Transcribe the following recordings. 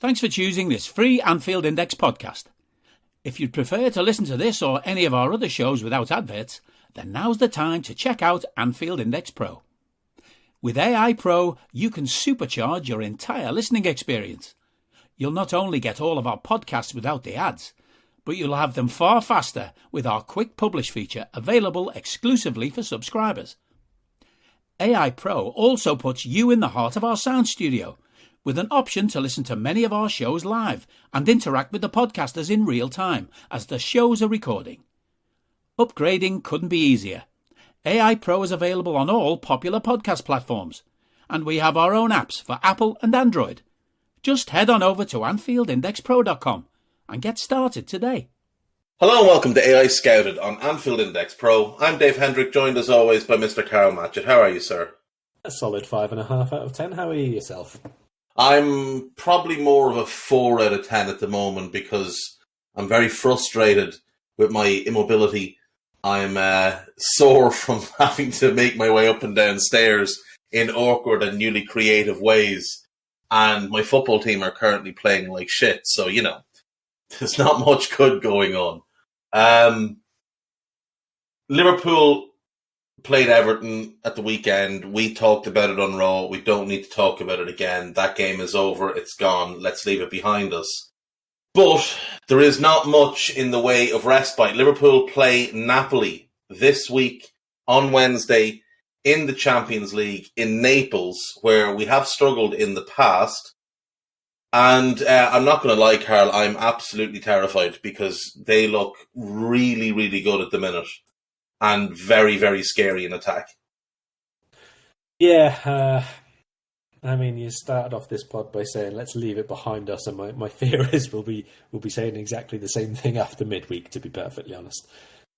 Thanks for choosing this free Anfield Index podcast. If you'd prefer to listen to this or any of our other shows without adverts, then now's the time to check out Anfield Index Pro. With AI Pro, you can supercharge your entire listening experience. You'll not only get all of our podcasts without the ads, but you'll have them far faster with our quick publish feature available exclusively for subscribers. AI Pro also puts you in the heart of our sound studio, with an option to listen to many of our shows live and interact with the podcasters in real time as the shows are recording. Upgrading couldn't be easier. AI Pro is available on all popular podcast platforms, and we have our own apps for Apple and Android. Just head on over to AnfieldIndexPro.com and get started today. Hello and welcome to AI Scouted on Anfield Index Pro. I'm Dave Hendrick, joined as always by Mr. Karl Matchett. How are you, sir? A solid 5.5 out of 10. How are you yourself? I'm probably more of a 4 out of 10 at the moment because I'm very frustrated with my immobility. I'm sore from having to make my way up and down stairs in awkward and newly creative ways. And my football team are currently playing like shit. So, you know, there's not much good going on. Liverpool played Everton at the weekend. We talked about it on Raw. We don't need to talk about it again. That game is over. It's gone. Let's leave it behind us. But there is not much in the way of respite. Liverpool play Napoli this week on Wednesday in the Champions League in Naples, where we have struggled in the past. And I'm not going to lie, Karl, I'm absolutely terrified because they look really, really good at the minute. And very, very scary in attack. Yeah, I mean, you started off this pod by saying, let's leave it behind us. And my fear is we'll be saying exactly the same thing after midweek, to be perfectly honest.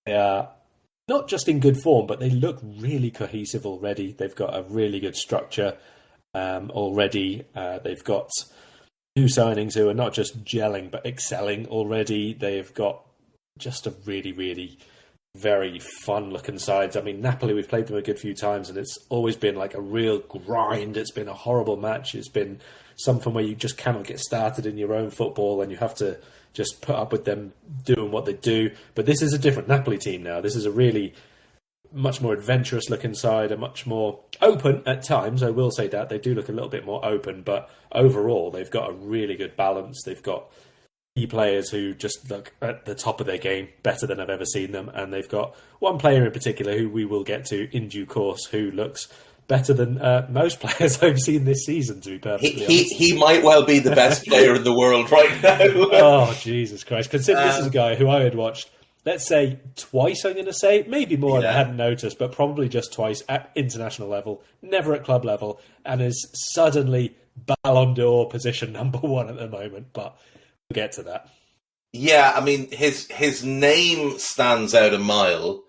They are not just in good form, but they look really cohesive already. They've got a really good structure already. They've got new signings who are not just gelling, but excelling already. They've got just a really, really very fun-looking sides. I mean, Napoli, we've played them a good few times, and it's always been like a real grind. It's been a horrible match. It's been something where you just cannot get started in your own football, and you have to just put up with them doing what they do. But this is a different Napoli team now. This is a really much more adventurous-looking side, a much more open at times. I will say that. They do look a little bit more open, but overall, they've got a really good balance. They've got key players who just look at the top of their game, better than I've ever seen them. And they've got one player in particular who we will get to in due course who looks better than most players I've seen this season, to be perfectly honest. He might well be the best player in the world right now. Oh, Jesus Christ. Consider this is a guy who I had watched, let's say, twice, I'm going to say. Maybe more than I hadn't noticed, but probably just twice at international level, never at club level, and is suddenly Ballon d'Or position number one at the moment. But we'll get to that. Yeah, I mean, his name stands out a mile,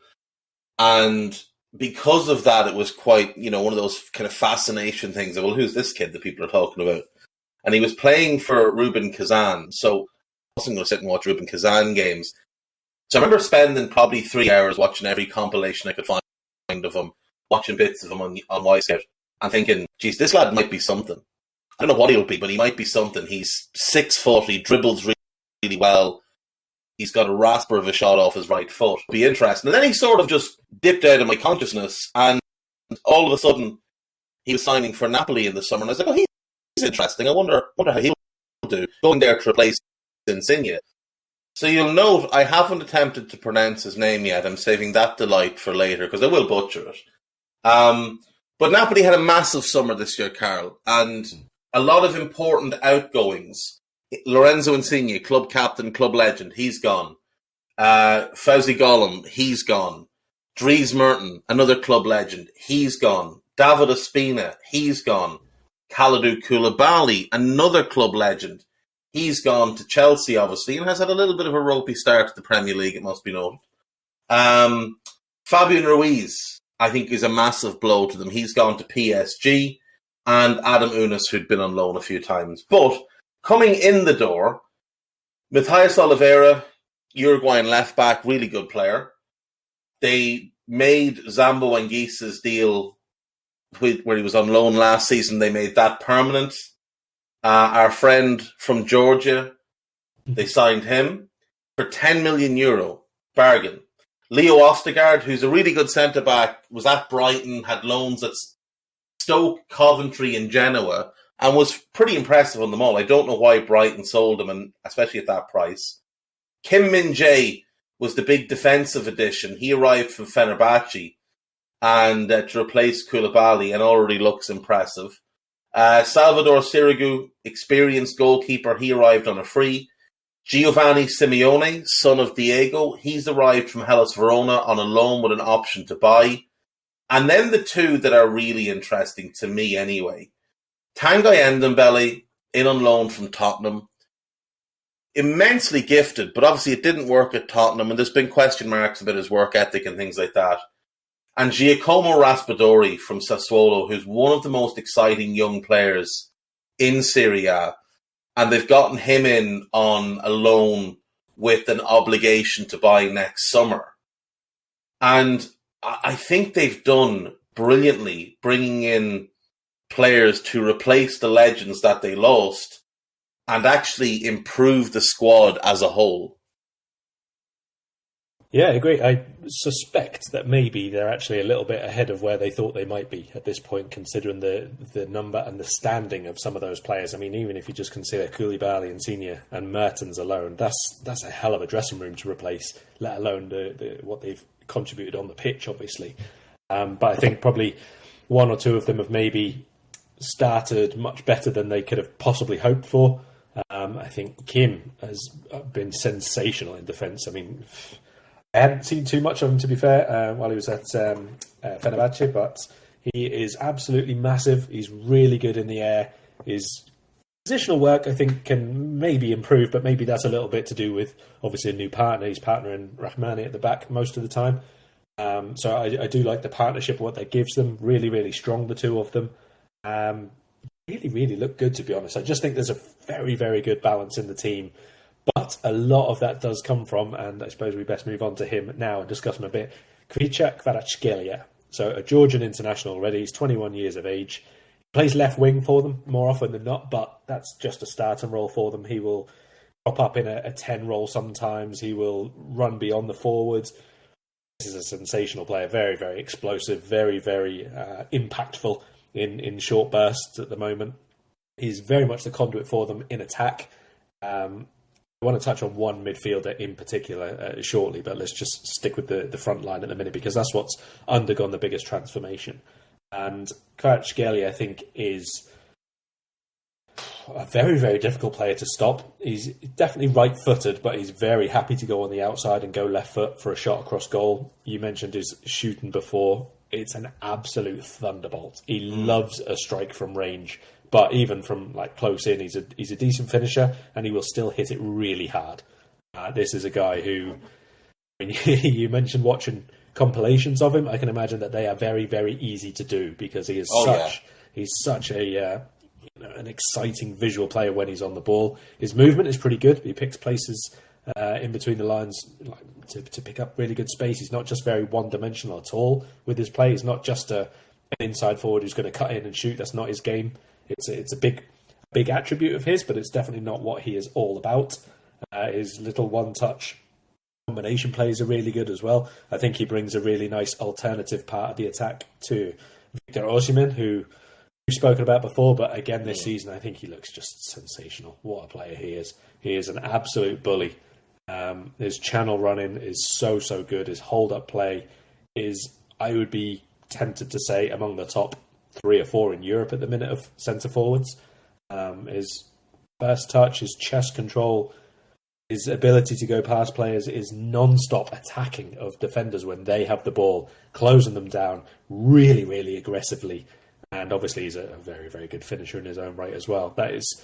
and because of that, it was quite, one of those kind of fascination things. Well, who's this kid that people are talking about? And he was playing for Rubin Kazan, so I wasn't going to sit and watch Rubin Kazan games. So I remember spending probably 3 hours watching every compilation I could find of him, watching bits of him on Wisecout, and thinking, geez, this lad might be something. I don't know what he'll be, but he might be something. He's 6 foot, he dribbles really well. He's got a rasper of a shot off his right foot. It'll be interesting. And then he sort of just dipped out of my consciousness, and all of a sudden he was signing for Napoli in the summer, and I was like, oh, he's interesting. I wonder how he'll do, going there to replace Insigne. So you'll note I haven't attempted to pronounce his name yet. I'm saving that delight for later because I will butcher it. But Napoli had a massive summer this year, Karl, and a lot of important outgoings. Lorenzo Insigne, club captain, club legend, he's gone. Fauzi Gollum, he's gone. Dries Merton, another club legend, he's gone. David Ospina, he's gone. Kalidou Koulibaly, another club legend, he's gone to Chelsea, obviously, and has had a little bit of a ropey start to the Premier League, it must be noted. Fabian Ruiz, I think, is a massive blow to them. He's gone to PSG. And Adam Unas, who'd been on loan a few times. But coming in the door, Matthias Oliveira, Uruguayan left-back, really good player. They made Zambo Anguissa's deal where he was on loan last season. They made that permanent. Our friend from Georgia, they signed him for €10 million, bargain. Leo Ostergaard, who's a really good centre-back, was at Brighton, had loans at Stoke, Coventry and Genoa, and was pretty impressive on them all. I don't know why Brighton sold him, and especially at that price. Kim Min-jae was the big defensive addition. He arrived from Fenerbahce and to replace Koulibaly, and already looks impressive. Salvador Sirigu, experienced goalkeeper, he arrived on a free. Giovanni Simeone, son of Diego, he's arrived from Hellas Verona on a loan with an option to buy. And then the two that are really interesting to me anyway. Tanguy Ndombele, in on loan from Tottenham. Immensely gifted, but obviously it didn't work at Tottenham, and there's been question marks about his work ethic and things like that. And Giacomo Raspadori from Sassuolo, who's one of the most exciting young players in Serie A. And they've gotten him in on a loan with an obligation to buy next summer. And I think they've done brilliantly bringing in players to replace the legends that they lost and actually improve the squad as a whole. Yeah, I agree. I suspect that maybe they're actually a little bit ahead of where they thought they might be at this point, considering the number and the standing of some of those players. I mean, even if you just consider Koulibaly, Insigne and Mertens alone, that's a hell of a dressing room to replace, let alone what they've contributed on the pitch, obviously. But I think probably one or two of them have maybe started much better than they could have possibly hoped for. I think Kim has been sensational in defence. I mean, I hadn't seen too much of him, to be fair, while he was at Fenerbahce, but he is absolutely massive. He's really good in the air. His positional work, I think, can maybe improve, but maybe that's a little bit to do with, obviously, a new partner. He's partnering Rahmani at the back most of the time. So I do like the partnership, what that gives them. Really, really strong, the two of them. Really, really look good, to be honest. I just think there's a very, very good balance in the team. But a lot of that does come from, and I suppose we best move on to him now and discuss him a bit, Kvicha Kvaratskhelia. So a Georgian international already. He's 21 years of age. He plays left wing for them more often than not, but that's just a starting role for them. He will pop up in a 10 role sometimes. He will run beyond the forwards. This is a sensational player. Very, very explosive. Very, very impactful in short bursts at the moment. He's very much the conduit for them in attack. I want to touch on one midfielder in particular shortly, but let's just stick with the front line at the minute because that's what's undergone the biggest transformation. And Kvaratskhelia, I think, is a very, very difficult player to stop. He's definitely right-footed, but he's very happy to go on the outside and go left foot for a shot across goal. You mentioned his shooting before. It's an absolute thunderbolt. He loves a strike from range. But even from like close in, he's a decent finisher, and he will still hit it really hard. This is a guy who, I mean, you mentioned watching compilations of him. I can imagine that they are very, very easy to do because he is he's such a an exciting visual player when he's on the ball. His movement is pretty good. He picks places in between the lines to pick up really good space. He's not just very one-dimensional at all with his play. He's not just an inside forward who's going to cut in and shoot. That's not his game. It's a big attribute of his, but it's definitely not what he is all about. His little one-touch combination plays are really good as well. I think he brings a really nice alternative part of the attack to Victor Osimhen, who we've spoken about before, but again this season I think he looks just sensational. What a player he is. He is an absolute bully. His channel running is so good. His hold-up play is, I would be tempted to say, among the top 3 or 4 in Europe at the minute of centre forwards. His first touch, his chest control, his ability to go past players, his non-stop attacking of defenders when they have the ball, closing them down really, really aggressively. And obviously he's a very, very good finisher in his own right as well. That is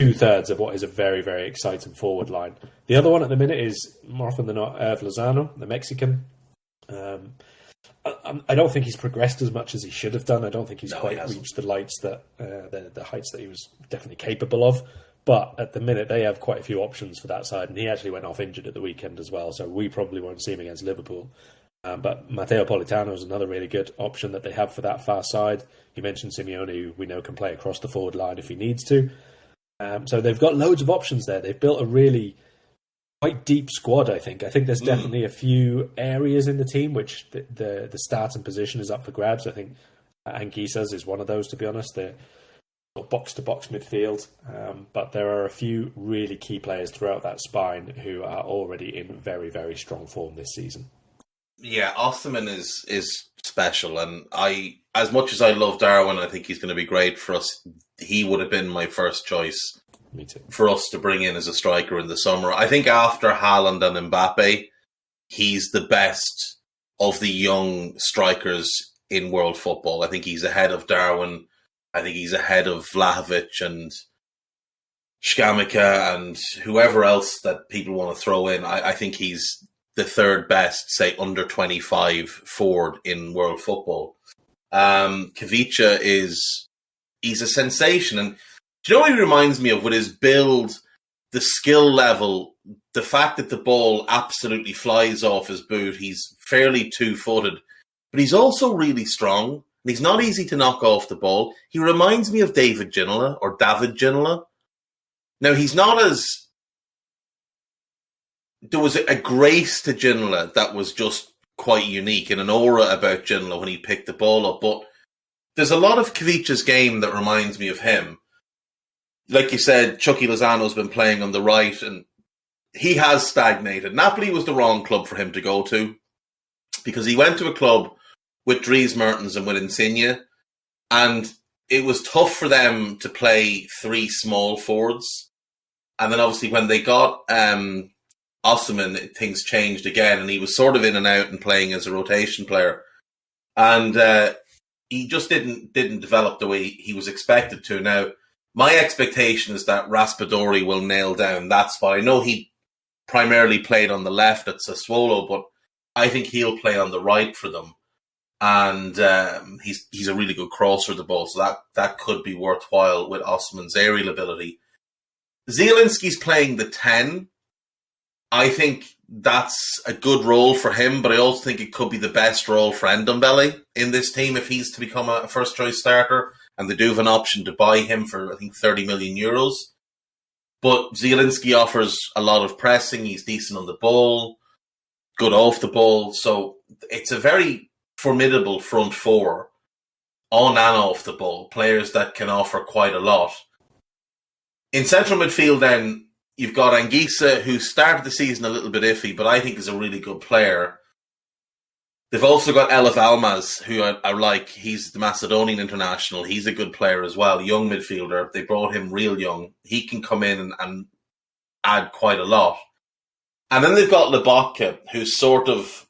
2/3 of what is a very, very exciting forward line. The other one at the minute is, more often than not, Hervé Lozano, the Mexican. I don't think he's progressed as much as he should have done. I don't think he's quite reached the heights that he was definitely capable of. But at the minute, they have quite a few options for that side, and he actually went off injured at the weekend as well, so we probably won't see him against Liverpool. But Matteo Politano is another really good option that they have for that far side. You mentioned Simeone, who we know can play across the forward line if he needs to. So they've got loads of options there. They've built a really quite deep squad, I think. I think there's definitely a few areas in the team which the starting position is up for grabs. I think Anguissa's is one of those, to be honest. They're box-to-box midfield. But there are a few really key players throughout that spine who are already in very, very strong form this season. Yeah, Osterman is special. And as much as I love Darwin, I think he's going to be great for us. He would have been my first choice. Me too. For us to bring in as a striker in the summer. I think after Haaland and Mbappe, he's the best of the young strikers in world football. I think he's ahead of Darwin. I think he's ahead of Vlahovic and Škamika and whoever else that people want to throw in. I think he's the third best, say, under 25 forward in world football. Kavica he's a sensation. And do you know what he reminds me of with his build, the skill level, the fact that the ball absolutely flies off his boot? He's fairly two-footed, but he's also really strong. And he's not easy to knock off the ball. He reminds me of David Ginola. Now, he's not as... There was a grace to Ginola that was just quite unique and an aura about Ginola when he picked the ball up. But there's a lot of Kavica's game that reminds me of him. Like you said, Chucky Lozano's been playing on the right and he has stagnated. Napoli was the wrong club for him to go to because he went to a club with Dries Mertens and with Insigne, and it was tough for them to play three small forwards. And then obviously when they got Osimhen, things changed again, and he was sort of in and out and playing as a rotation player. And he just didn't develop the way he was expected to. Now, my expectation is that Raspadori will nail down that spot. I know he primarily played on the left at Sassuolo, but I think he'll play on the right for them. And he's a really good crosser of the ball, so that could be worthwhile with Osimhen's aerial ability. Zielinski's playing the 10. I think that's a good role for him, but I also think it could be the best role for Ndombele in this team if he's to become a first-choice starter. And they do have an option to buy him for, I think, 30 million euros. But Zielinski offers a lot of pressing. He's decent on the ball, good off the ball. So it's a very formidable front four on and off the ball. Players that can offer quite a lot. In central midfield, then, you've got Anguissa, who started the season a little bit iffy, but I think is a really good player. They've also got Elif Almaz, who I like. He's the Macedonian international. He's a good player as well, young midfielder. They brought him real young. He can come in and add quite a lot. And then they've got Lobotka, who's sort of...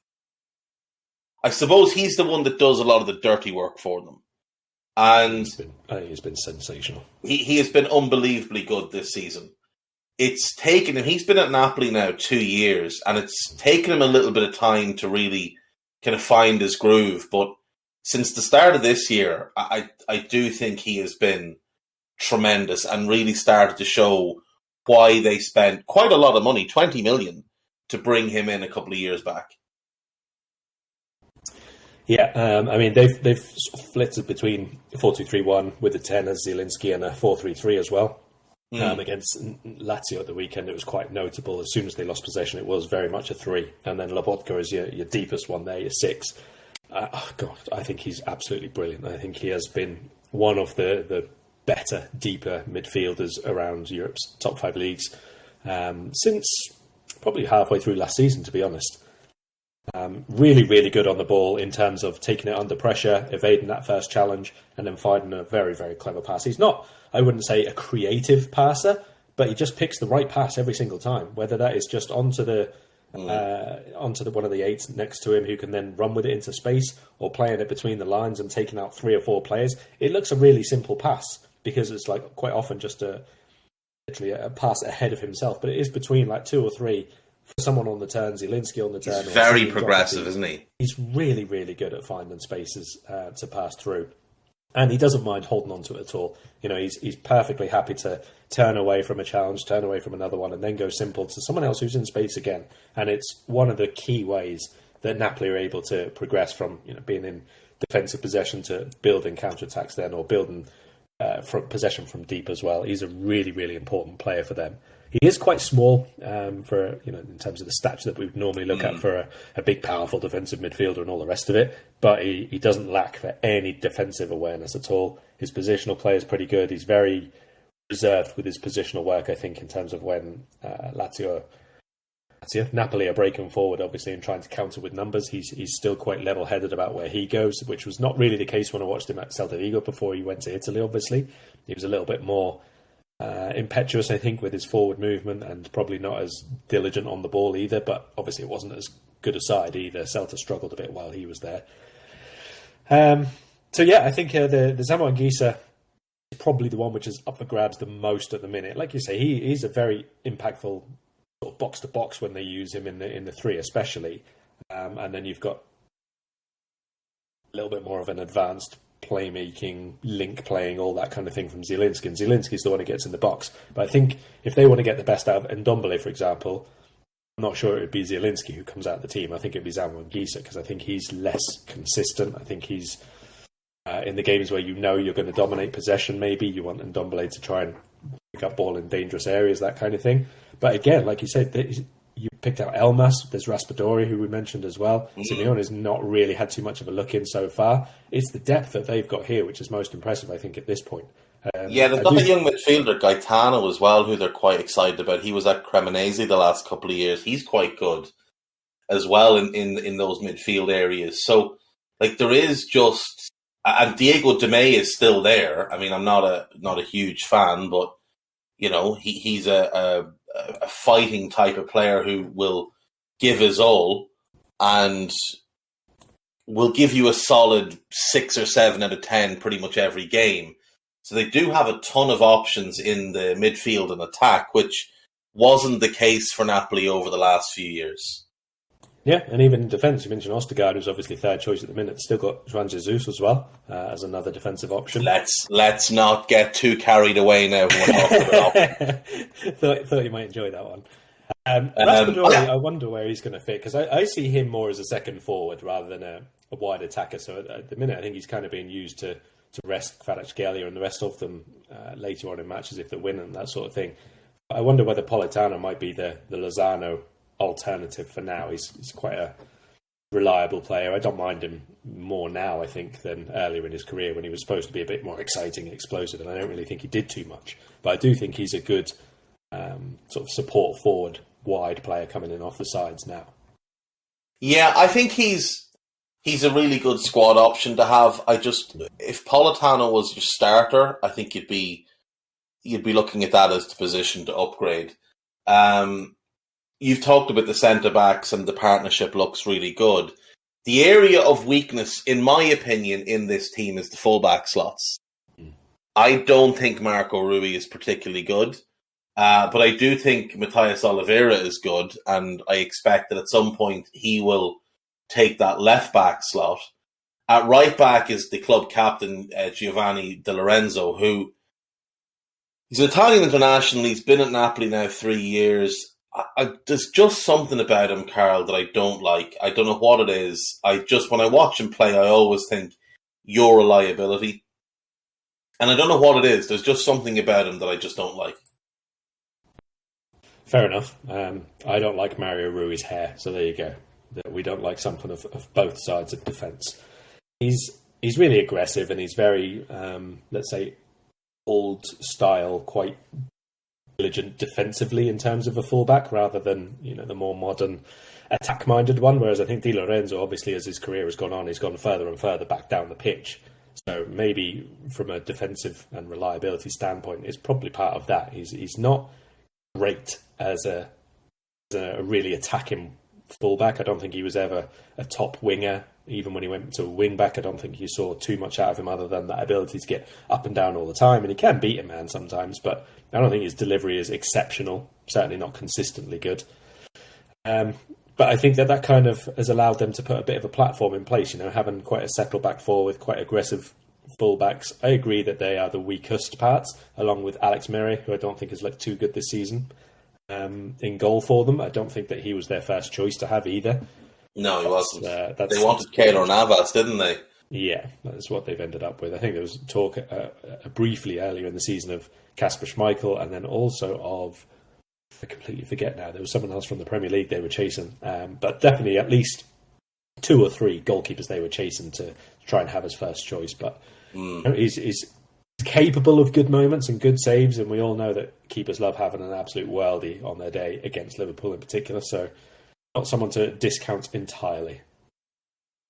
I suppose he's the one that does a lot of the dirty work for them. And I think he's been sensational. He has been unbelievably good this season. It's taken him... He's been at Napoli now 2 years, and it's taken him a little bit of time to really... kind of find his groove, but since the start of this year, I do think he has been tremendous and really started to show why they spent quite a lot of money, 20 million, to bring him in a couple of years back. Yeah, I mean, they've sort of flitted between 4-2-3-1 with the 10 as Zielinski and a 4-3-3 as well. Against Lazio at the weekend, it was quite notable. As soon as they lost possession, it was very much a 3. And then Lobotka is your deepest one there, your 6. I think he's absolutely brilliant. I think he has been one of the better, deeper midfielders around Europe's top 5 leagues since probably halfway through last season, to be honest. Really, really good on the ball in terms of taking it under pressure, evading that first challenge, and then finding a very, very clever pass. He's not, I wouldn't say, a creative passer, but he just picks the right pass every single time, whether that is just onto the one of the 8s next to him who can then run with it into space, or playing it between the lines and taking out 3 or 4 players. It looks a really simple pass because it's like quite often just literally a pass ahead of himself, but it is between like 2 or 3 for someone on the turn. Zielinski on the turn. He's very progressive, isn't he? He's really, really good at finding spaces to pass through. And he doesn't mind holding on to it at all. You know, he's perfectly happy to turn away from a challenge, turn away from another one, and then go simple to someone else who's in space again. And it's one of the key ways that Napoli are able to progress from, you know, being in defensive possession to building counterattacks then, or building from possession from deep as well. He's a really, really important player for them. He is quite small for in terms of the stature that we would normally look at for a big, powerful defensive midfielder and all the rest of it. But he doesn't lack for any defensive awareness at all. His positional play is pretty good. He's very reserved with his positional work, I think, in terms of when Napoli are breaking forward, obviously, and trying to counter with numbers. He's still quite level-headed about where he goes, which was not really the case when I watched him at Celta Vigo before he went to Italy, obviously. He was a little bit more impetuous, I think, with his forward movement and probably not as diligent on the ball either, but obviously it wasn't as good a side either. Celta struggled a bit while he was there. So yeah, I think the Samuel Anguissa is probably the one which is up for grabs the most at the minute. Like you say, he's a very impactful sort of box to box when they use him in the three, especially. And then you've got a little bit more of an advanced playmaking, link playing, all that kind of thing from Zielinski. And Zielinski's the one who gets in the box. But I think if they want to get the best out of Ndombele, for example, I'm not sure it would be Zielinski who comes out of the team. I think it'd be Samuel Anguissa because I think he's less consistent. I think he's in the games where you're going to dominate possession, maybe you want Ndombele to try and pick up ball in dangerous areas, that kind of thing. But again, like you said, you picked out Elmas. There's Raspadori, who we mentioned as well. Simeone's not really had too much of a look in so far. It's the depth that they've got here, which is most impressive, I think, at this point. They've got a young midfielder, Gaetano, as well, who they're quite excited about. He was at Cremonese the last couple of years. He's quite good as well in those midfield areas. So, like, there is just... And Diego de May is still there. I mean, I'm not a huge fan, but, he's a fighting type of player who will give his all and will give you a solid 6 or 7 out of 10 pretty much every game. So they do have a ton of options in the midfield and attack, which wasn't the case for Napoli over the last few years. Yeah, and even in defence, you mentioned Ostergaard, who's obviously third choice at the minute. Still got Juan Jesus as well as another defensive option. Let's not get too carried away now. Thought you might enjoy that one. Raspadori, I wonder where he's going to fit, because I see him more as a second forward rather than a wide attacker. So at the minute, I think he's kind of being used to rest Kvaratskhelia and the rest of them later on in matches if they win and that sort of thing. I wonder whether Politano might be the Lozano alternative for now. He's quite a reliable player. I don't mind him more now, I think, than earlier in his career when he was supposed to be a bit more exciting and explosive, and I don't really think he did too much. But I do think he's a good sort of support forward, wide player coming in off the sides now. Yeah, I think he's a really good squad option to have. If Politano was your starter, I think you'd be looking at that as the position to upgrade. You've talked about the centre-backs and the partnership looks really good. The area of weakness, in my opinion, in this team is the full-back slots. I don't think Marco Rui is particularly good, but I do think Matthias Oliveira is good, and I expect that at some point he will take that left-back slot. At right-back is the club captain, Giovanni Di Lorenzo, who he's an Italian international. He's been at Napoli now 3 years. There's just something about him, Karl, that I don't like. I don't know what it is. When I watch him play, I always think, you're a liability. And I don't know what it is. There's just something about him that I just don't like. Fair enough. I don't like Mario Rui's hair, so there you go. We don't like something of both sides of defence. He's really aggressive and he's very, let's say, old style, quite diligent defensively in terms of a fullback rather than the more modern attack-minded one, whereas I think Di Lorenzo, obviously, as his career has gone on, he's gone further and further back down the pitch. So maybe from a defensive and reliability standpoint, it's probably part of that. He's not great as a really attacking fullback. I don't think he was ever a top winger. Even when he went to a wing back, I don't think you saw too much out of him other than that ability to get up and down all the time. And he can beat a man sometimes, but I don't think his delivery is exceptional. Certainly not consistently good. But I think that kind of has allowed them to put a bit of a platform in place, having quite a settled back four with quite aggressive fullbacks. I agree that they are the weakest parts, along with Alex Murray, who I don't think has looked too good this season. In goal for them, I don't think that he was their first choice to have either. No, he wasn't. They wanted Keylor Navas, didn't they? Yeah, that's what they've ended up with. I think there was talk briefly earlier in the season of Kasper Schmeichel, and then also of, I completely forget now, there was someone else from the Premier League they were chasing. But definitely at least 2 or 3 goalkeepers they were chasing to try and have as first choice. But he's capable of good moments and good saves, and we all know that keepers love having an absolute worldie on their day against Liverpool in particular, so not someone to discount entirely.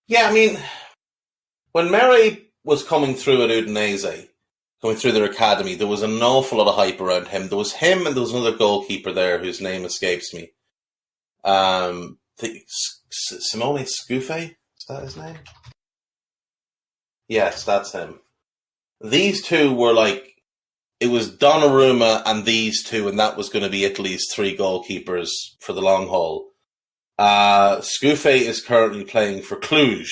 Yeah, I mean, when Murray was coming through at Udinese, coming through their academy, there was an awful lot of hype around him. There was him and there was another goalkeeper there whose name escapes me. Simone Scuffi? Is that his name? Yes, that's him. These two were like, it was Donnarumma and these two, and that was going to be Italy's 3 goalkeepers for the long haul. Scuffi is currently playing for Cluj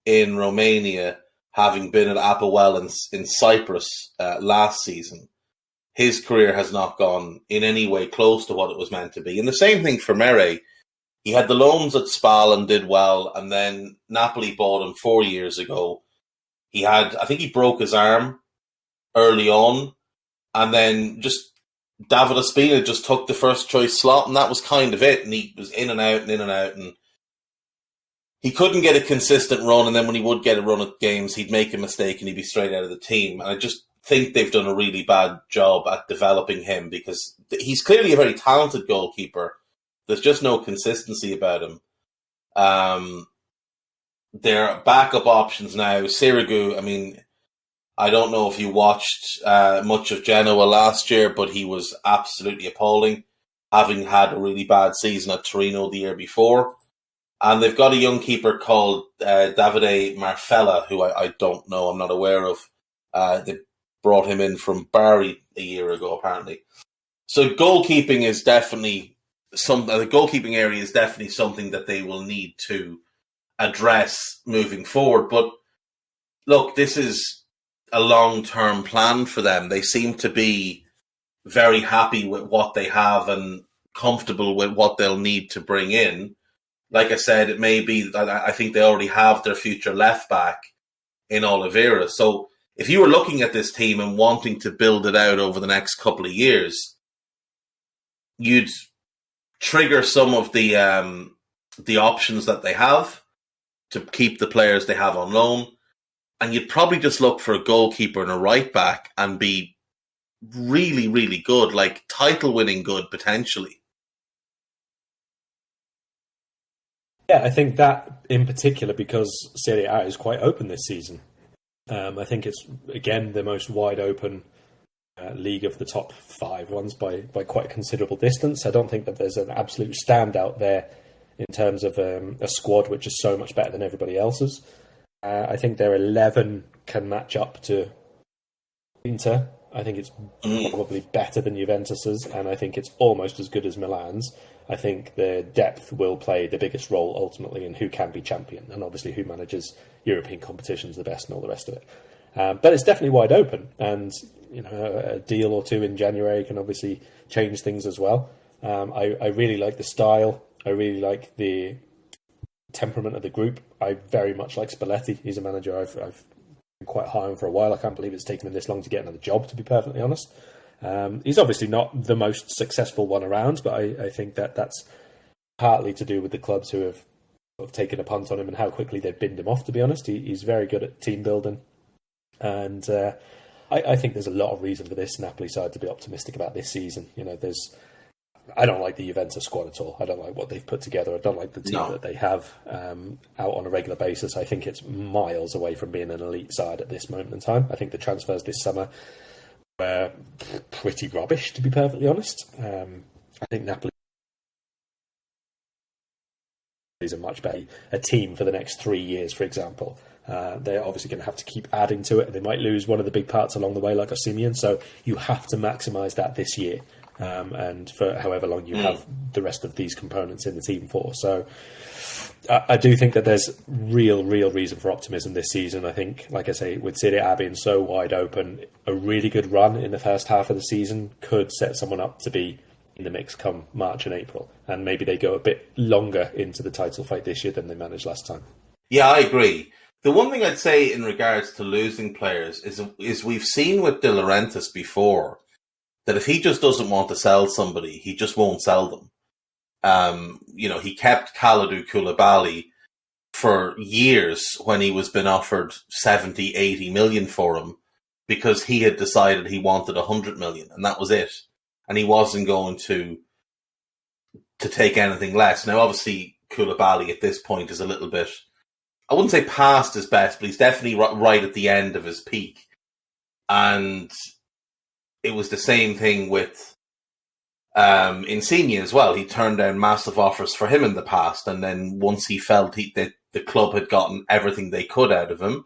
in Romania, having been at Apoel in Cyprus last season. His career has not gone in any way close to what it was meant to be. And the same thing for Murray. He had the loans at Spal and did well, and then Napoli bought him 4 years ago. I think he broke his arm early on, and then just David Ospina just took the first choice slot, and that was kind of it. And he was in and out, and he couldn't get a consistent run, and then when he would get a run at games, he'd make a mistake and he'd be straight out of the team. And I just think they've done a really bad job at developing him, because he's clearly a very talented goalkeeper. There's just no consistency about him. Their backup options now, Sirigu, I mean, I don't know if you watched much of Genoa last year, but he was absolutely appalling, having had a really bad season at Torino the year before. And they've got a young keeper called Davide Marfella, who I don't know, I'm not aware of. They brought him in from Bari a year ago, apparently. So goalkeeping is definitely the goalkeeping area is definitely something that they will need to address moving forward. But look, this is a long-term plan for them. They seem to be very happy with what they have and comfortable with what they'll need to bring in. Like I said, it may be that I think they already have their future left back in Oliveira. So if you were looking at this team and wanting to build it out over the next couple of years, you'd trigger some of the options that they have to keep the players they have on loan. And you'd probably just look for a goalkeeper and a right back and be really, really good, like title-winning good, potentially. Yeah, I think that in particular because Serie A is quite open this season. I think it's, again, the most wide-open league of the top 5 ones by quite a considerable distance. I don't think that there's an absolute standout there in terms of a squad which is so much better than everybody else's. I think their 11 can match up to Inter. I think it's probably better than Juventus's, and I think it's almost as good as Milan's. I think the depth will play the biggest role ultimately in who can be champion, and obviously who manages European competitions the best and all the rest of it. But it's definitely wide open, and a deal or two in January can obviously change things as well. I really like the style. I really like the temperament of the group. I very much like Spalletti. He's a manager I've been quite high on for a while. I can't believe it's taken him this long to get another job, to be perfectly honest. He's obviously not the most successful one around, but I think that's partly to do with the clubs who have sort of taken a punt on him and how quickly they've binned him off, to be honest. He's very good at team building. And I think there's a lot of reason for this Napoli side to be optimistic about this season. I don't like the Juventus squad at all. I don't like what they've put together. I don't like the team that they have out on a regular basis. I think it's miles away from being an elite side at this moment in time. I think the transfers this summer were pretty rubbish, to be perfectly honest. I think Napoli is a much better a team for the next 3 years, for example. They're obviously going to have to keep adding to it. They might lose one of the big parts along the way, like Osimhen. So you have to maximise that this year. And for however long you have the rest of these components in the team for. So I do think that there's real reason for optimism this season. I think, like I say, with Serie A being so wide open, a really good run in the first half of the season could set someone up to be in the mix come March and April. And maybe they go a bit longer into the title fight this year than they managed last time. Yeah, I agree. The one thing I'd say in regards to losing players is we've seen with De Laurentiis before that if he just doesn't want to sell somebody, he just won't sell them. He kept Kalidou Koulibaly for years when he was been offered 70, 80 million for him because he had decided he wanted 100 million and that was it. And he wasn't going to take anything less. Now, obviously, Koulibaly at this point is a little bit, I wouldn't say past his best, but he's definitely right at the end of his peak. And it was the same thing with Insigne as well. He turned down massive offers for him in the past, and then once he felt that the club had gotten everything they could out of him,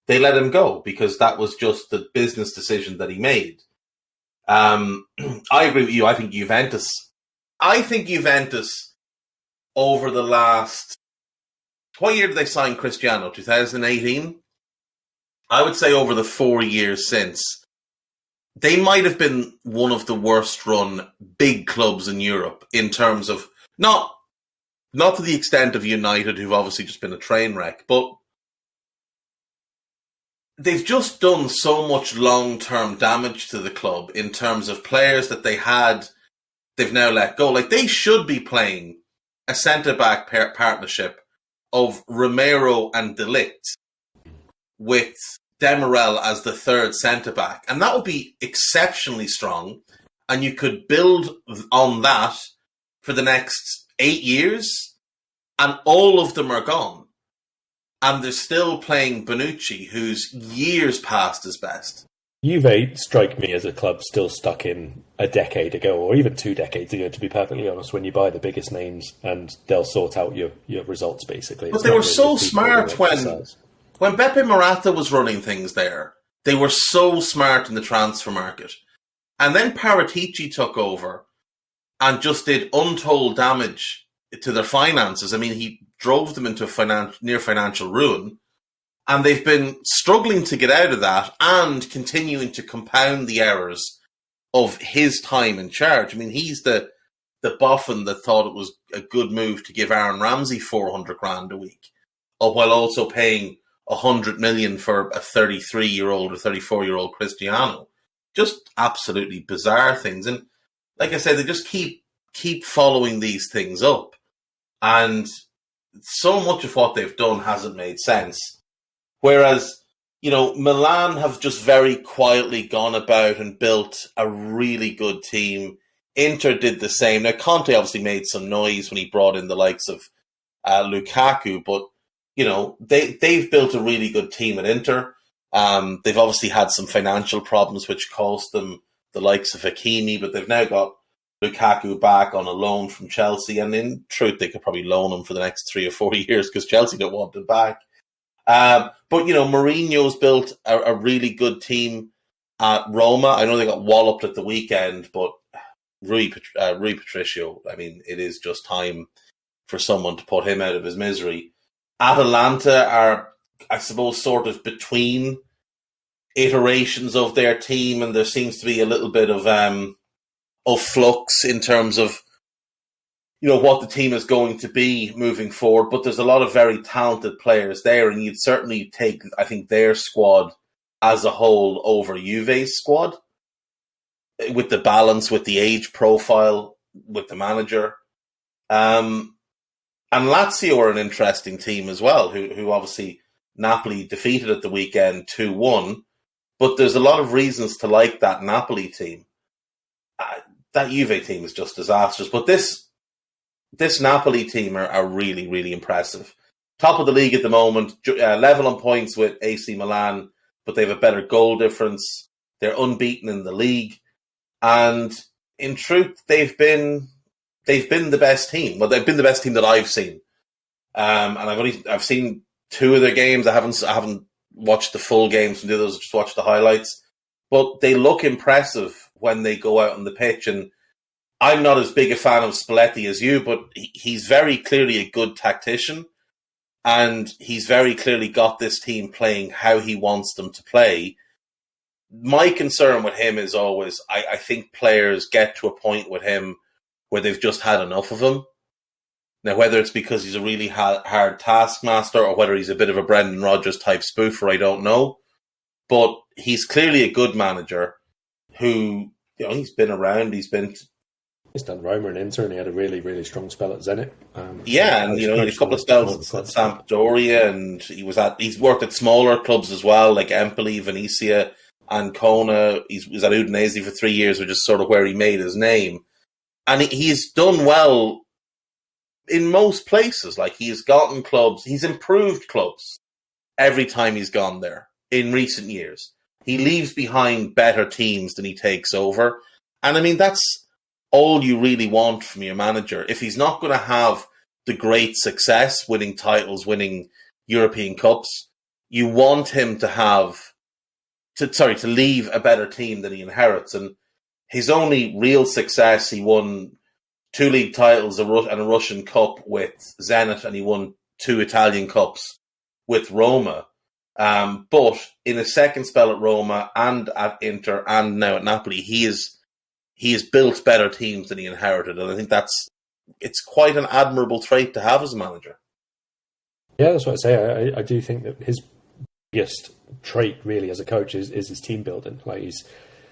they let him go because that was just the business decision that he made. I agree with you. I think Juventus over the last, what year did they sign Cristiano? 2018? I would say over the 4 years since, they might have been one of the worst run big clubs in Europe in terms of, not to the extent of United, who've obviously just been a train wreck, but they've just done so much long-term damage to the club in terms of players that they've now let go. Like, they should be playing a centre-back partnership of Romero and De Ligt with Demirel as the third centre-back. And that would be exceptionally strong. And you could build on that for the next 8 years. And all of them are gone. And they're still playing Bonucci, who's years past his best. Juve strike me as a club still stuck in a decade ago, or even 2 decades ago, to be perfectly honest, when you buy the biggest names and they'll sort out your results, basically. But they were so smart when Beppe Marotta was running things there. They were so smart in the transfer market. And then Paratici took over and just did untold damage to their finances. I mean, he drove them into near financial ruin. And they've been struggling to get out of that and continuing to compound the errors of his time in charge. I mean, he's the boffin that thought it was a good move to give Aaron Ramsey 400 grand a week, while also paying 100 million for a 33-year-old or 34-year-old Cristiano. Just absolutely bizarre things. And like I said, they just keep following these things up. And so much of what they've done hasn't made sense. Whereas, Milan have just very quietly gone about and built a really good team. Inter did the same. Now, Conte obviously made some noise when he brought in the likes of Lukaku, but, they've built a really good team at Inter. They've obviously had some financial problems which cost them the likes of Hakimi, but they've now got Lukaku back on a loan from Chelsea, and in truth, they could probably loan him for the next 3 or 4 years because Chelsea don't want him back. But, Mourinho's built a really good team at Roma. I know they got walloped at the weekend, but Rui Patricio, I mean, it is just time for someone to put him out of his misery. Atalanta are, I suppose, sort of between iterations of their team, and there seems to be a little bit of flux in terms of what the team is going to be moving forward. But there's a lot of very talented players there, and you'd certainly take, I think, their squad as a whole over Juve's squad, with the balance, with the age profile, with the manager. And Lazio are an interesting team as well, who obviously Napoli defeated at the weekend 2-1. But there's a lot of reasons to like that Napoli team. That Juve team is just disastrous. But this Napoli team are really, really impressive. Top of the league at the moment, level on points with AC Milan, but they have a better goal difference. They're unbeaten in the league. And in truth, they've been the best team. Well, they've been the best team that I've seen. And I've seen 2 of their games. I haven't watched the full games from the others, just watched the highlights. But they look impressive when they go out on the pitch. And I'm not as big a fan of Spalletti as you, but he's very clearly a good tactician. And he's very clearly got this team playing how he wants them to play. My concern with him is always, I think players get to a point with him where they've just had enough of him. Now, whether it's because he's a really hard taskmaster or whether he's a bit of a Brendan Rodgers type spoofer, I don't know. But he's clearly a good manager who, he's been around. He's done Roma and Inter, and he had a really, really strong spell at Zenit. He had a couple of spells at Sampdoria, and he's worked at smaller clubs as well, like Empoli, Venezia, Ancona. He was at Udinese for 3 years, which is sort of where he made his name. And he's done well in most places. Like, he's gotten clubs, he's improved clubs every time he's gone there in recent years. He leaves behind better teams than he takes over. And I mean, that's all you really want from your manager. If he's not going to have the great success, winning titles, winning European Cups, you want him to leave a better team than he inherits. And his only real success, he won 2 league titles and a Russian Cup with Zenit, and he won 2 Italian Cups with Roma. But in his second spell at Roma and at Inter and now at Napoli, he has built better teams than he inherited. And I think it's quite an admirable trait to have as a manager. Yeah, that's what I say. I do think that his biggest trait really as a coach is his team building. Like, he's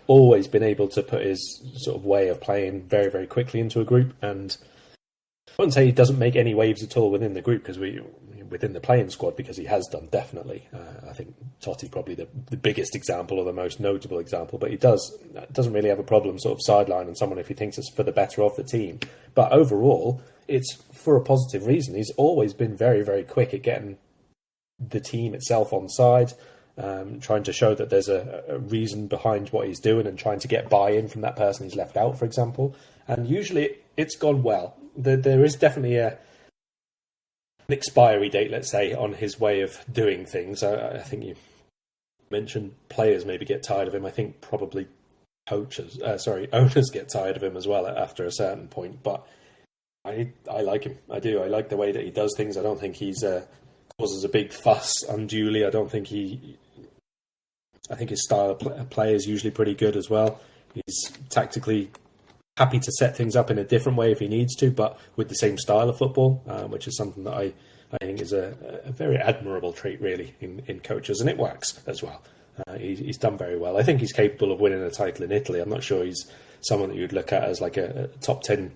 always been able to put his sort of way of playing very, very quickly into a group. And I wouldn't say he doesn't make any waves at all within the group, because within the playing squad, because he has done, definitely. I think Totti probably the biggest example or the most notable example, but he doesn't really have a problem sort of sidelining someone if he thinks it's for the better of the team. But overall, it's for a positive reason. He's always been very, very quick at getting the team itself on side, trying to show that there's a reason behind what he's doing and trying to get buy-in from that person he's left out, for example. And usually it's gone well. There is definitely an expiry date, let's say, on his way of doing things. I think you mentioned players maybe get tired of him. I think probably owners get tired of him as well after a certain point. But I like him. I do. I like the way that he does things. I don't think he's causes a big fuss unduly. I think his style of play is usually pretty good as well. He's tactically happy to set things up in a different way if he needs to, but with the same style of football, which is something that I think is a very admirable trait, really, in coaches, and it works as well. He's done very well. I think he's capable of winning a title in Italy. I'm not sure he's someone that you'd look at as like a top 10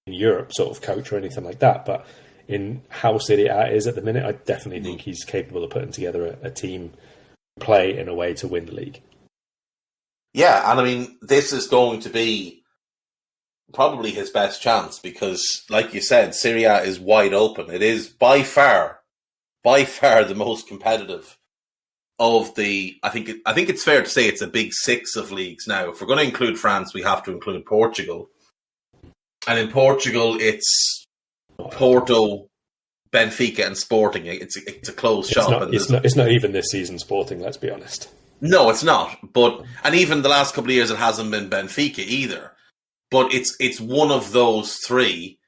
in Europe sort of coach or anything like that, but in how Serie A is at the minute, I definitely think he's capable of putting together a team play in a way to win the league. Yeah, and I mean, this is going to be probably his best chance because, like you said, Serie A is wide open. It is by far the most competitive of the. I think it's fair to say it's a big 6 of leagues now. If we're going to include France, we have to include Portugal, and in Portugal, it's Porto, Benfica, and Sporting. It's a closed shop. It's not even this season Sporting. Let's be honest. No, it's not. And even the last couple of years, it hasn't been Benfica either. But it's one of those 3,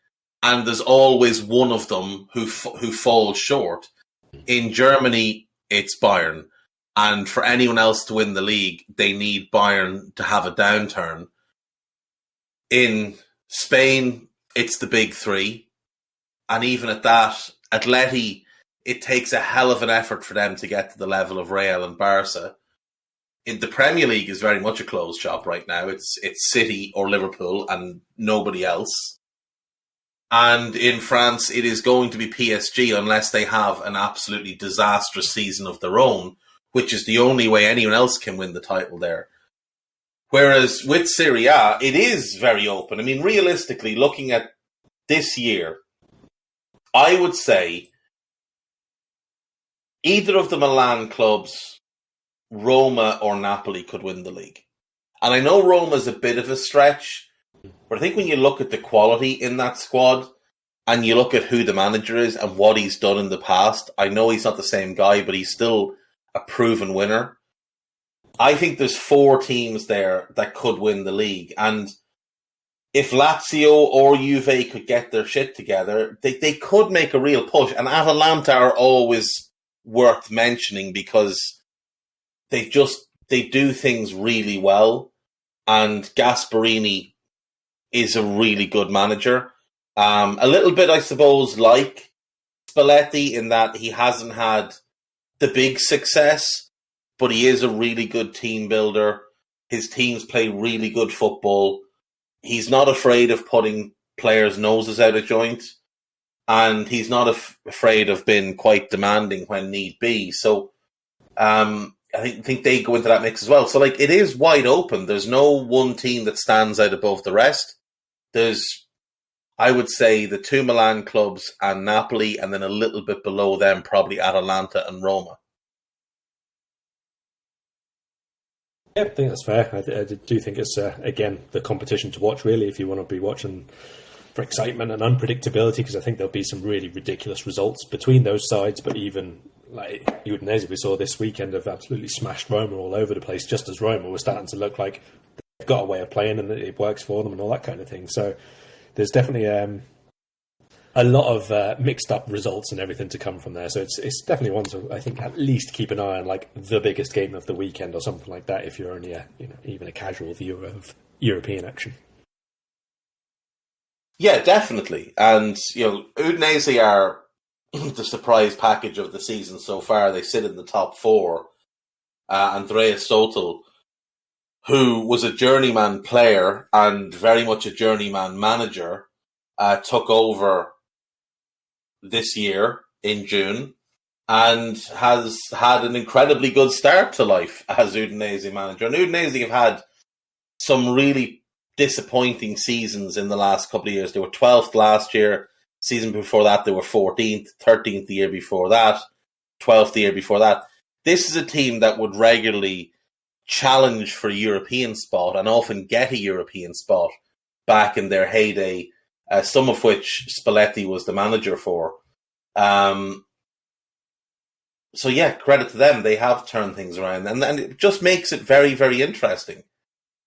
and there's always one of them who falls short. In Germany, it's Bayern, and for anyone else to win the league, they need Bayern to have a downturn. In Spain, it's the big 3, and even at that, Atleti, it takes a hell of an effort for them to get to the level of Real and Barca. In the Premier League is very much a closed shop right now. It's City or Liverpool and nobody else. And in France, it is going to be PSG unless they have an absolutely disastrous season of their own, which is the only way anyone else can win the title there. Whereas with Serie A, it is very open. I mean, realistically, looking at this year, I would say either of the Milan clubs, Roma or Napoli, could win the league. And I know Roma's a bit of a stretch, but I think when you look at the quality in that squad and you look at who the manager is and what he's done in the past, I know he's not the same guy, but he's still a proven winner. I think there's 4 teams there that could win the league. And if Lazio or Juve could get their shit together, they could make a real push. And Atalanta are always worth mentioning because they do things really well, and Gasperini is a really good manager. A little bit, I suppose, like Spalletti in that he hasn't had the big success, but he is a really good team builder. His teams play really good football. He's not afraid of putting players' noses out of joint, and he's not afraid of being quite demanding when need be. So I think they go into that mix as well. So like it is wide open. There's no one team that stands out above the rest. There's, I would say, the two Milan clubs and Napoli, and then a little bit below them, probably Atalanta and Roma. Yeah, I think that's fair. I do think it's, again, the competition to watch, really, if you want to be watching for excitement and unpredictability, because I think there'll be some really ridiculous results between those sides, but even like Udinese we saw this weekend have absolutely smashed Roma all over the place, just as Roma was starting to look like they've got a way of playing and it works for them and all that kind of thing. So there's definitely a lot of mixed up results and everything to come from there. So it's definitely one to, I think, at least keep an eye on, like the biggest game of the weekend or something like that, if you're only even a casual viewer of European action. Yeah, definitely. And Udinese are the surprise package of the season so far. They sit in the top four. Andreas Sotel, who was a journeyman player and very much a journeyman manager, took over this year in June and has had an incredibly good start to life as Udinese manager. And Udinese have had some really disappointing seasons in the last couple of years. They were 12th last year. Season before that, they were 14th, 13th the year before that, 12th the year before that. This is a team that would regularly challenge for a European spot and often get a European spot back in their heyday, some of which Spalletti was the manager for. So yeah, credit to them. They have turned things around, and it just makes it very, very interesting.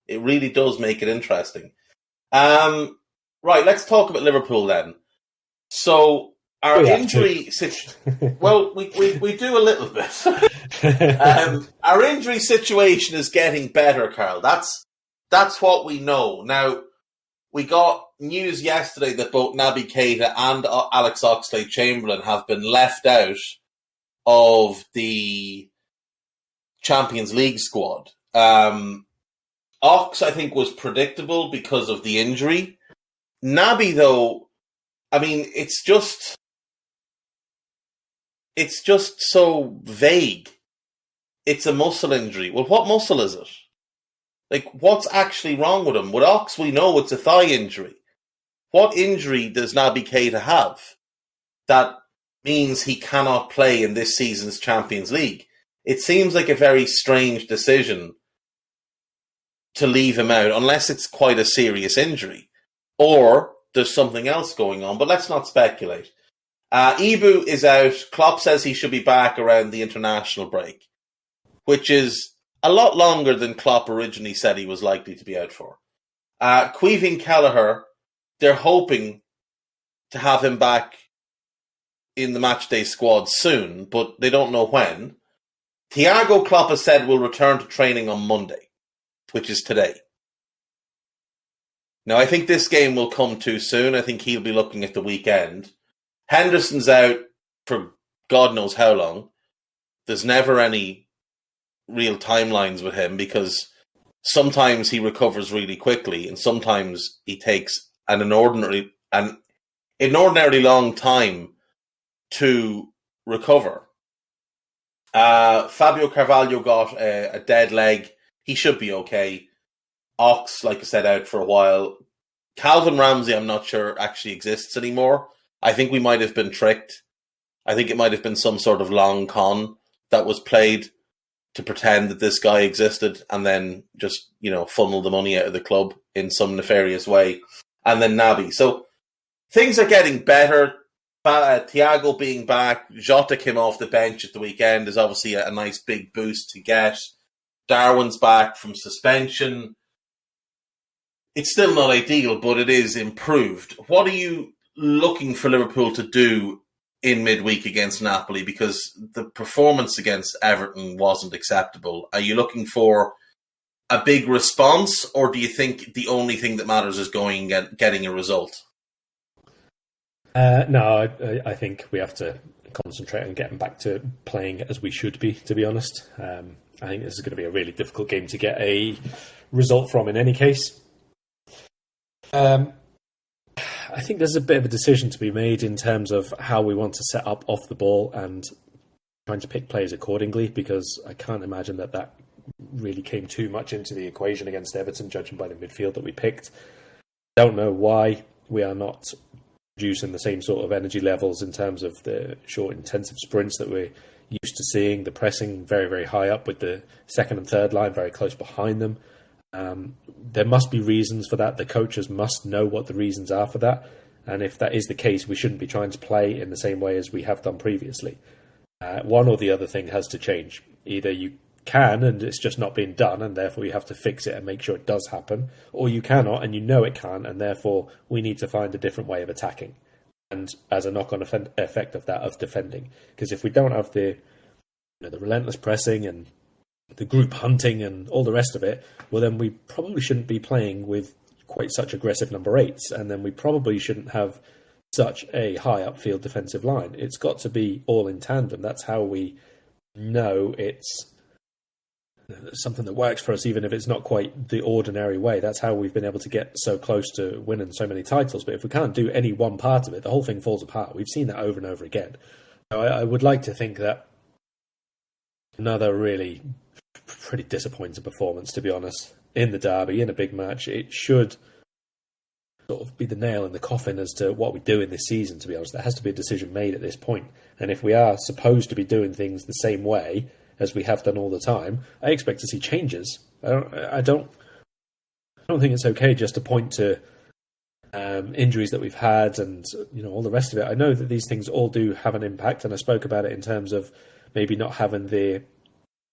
It really does make it interesting. Right, let's talk about Liverpool then. So our injury situation, well, we do a little bit. Our injury situation is getting better, Karl. That's what we know. Now, we got news yesterday that both Naby Keita and Alex Oxlade-Chamberlain have been left out of the Champions League squad. Ox, I think, was predictable because of the injury. Naby, though, I mean, it's just so vague. It's a muscle injury. Well, what muscle is it? Like, what's actually wrong with him? With Ox, we know it's a thigh injury. What injury does Naby Keita have that means he cannot play in this season's Champions League? It seems like a very strange decision to leave him out, unless it's quite a serious injury. Or there's something else going on, but let's not speculate. Ibu is out. Klopp says he should be back around the international break, which is a lot longer than Klopp originally said he was likely to be out for. Caoimhín Kelleher, they're hoping to have him back in the matchday squad soon, but they don't know when. Thiago, Klopp has said, will return to training on Monday, which is today. Now, I think this game will come too soon. I think he'll be looking at the weekend. Henderson's out for God knows how long. There's never any real timelines with him because sometimes he recovers really quickly and sometimes he takes an inordinately long time to recover. Fabio Carvalho got a dead leg. He should be okay. Ox, like I said, out for a while. Calvin Ramsey, I'm not sure actually exists anymore. I think we might have been tricked. I think it might have been some sort of long con that was played to pretend that this guy existed and then just, funnel the money out of the club in some nefarious way. And then Naby. So things are getting better. Thiago being back, Jota came off the bench at the weekend is obviously a nice big boost to get. Darwin's back from suspension. It's still not ideal, but it is improved. What are you looking for Liverpool to do in midweek against Napoli? Because the performance against Everton wasn't acceptable. Are you looking for a big response, or do you think the only thing that matters is going and getting a result? No, I think we have to concentrate on getting back to playing as we should be, to be honest. I think this is going to be a really difficult game to get a result from in any case. I think there's a bit of a decision to be made in terms of how we want to set up off the ball and trying to pick players accordingly, because I can't imagine that really came too much into the equation against Everton, judging by the midfield that we picked. Don't know why we are not producing the same sort of energy levels in terms of the short, intensive sprints that we're used to seeing, the pressing very, very high up with the second and third line very close behind them. There must be reasons for that. The coaches must know what the reasons are for that. And if that is the case, we shouldn't be trying to play in the same way as we have done previously. One or the other thing has to change. Either you can and it's just not being done and therefore you have to fix it and make sure it does happen, or you cannot and you know it can and therefore we need to find a different way of attacking and as a knock-on effect of that, of defending. Because if we don't have the relentless pressing and the group hunting and all the rest of it, well then we probably shouldn't be playing with quite such aggressive number 8s, and then we probably shouldn't have such a high upfield defensive line. It's got to be all in tandem. That's how we know it's something that works for us, even if it's not quite the ordinary way. That's how we've been able to get so close to winning so many titles. But if we can't do any one part of it, the whole thing falls apart. We've seen that over and over again. So I would like to think that another really pretty disappointing performance, to be honest, in the derby, in a big match. It should sort of be the nail in the coffin as to what we do in this season, to be honest. There has to be a decision made at this point. And if we are supposed to be doing things the same way as we have done all the time, I expect to see changes. I don't think it's okay just to point to injuries that we've had and all the rest of it. I know that these things all do have an impact, and I spoke about it in terms of maybe not having the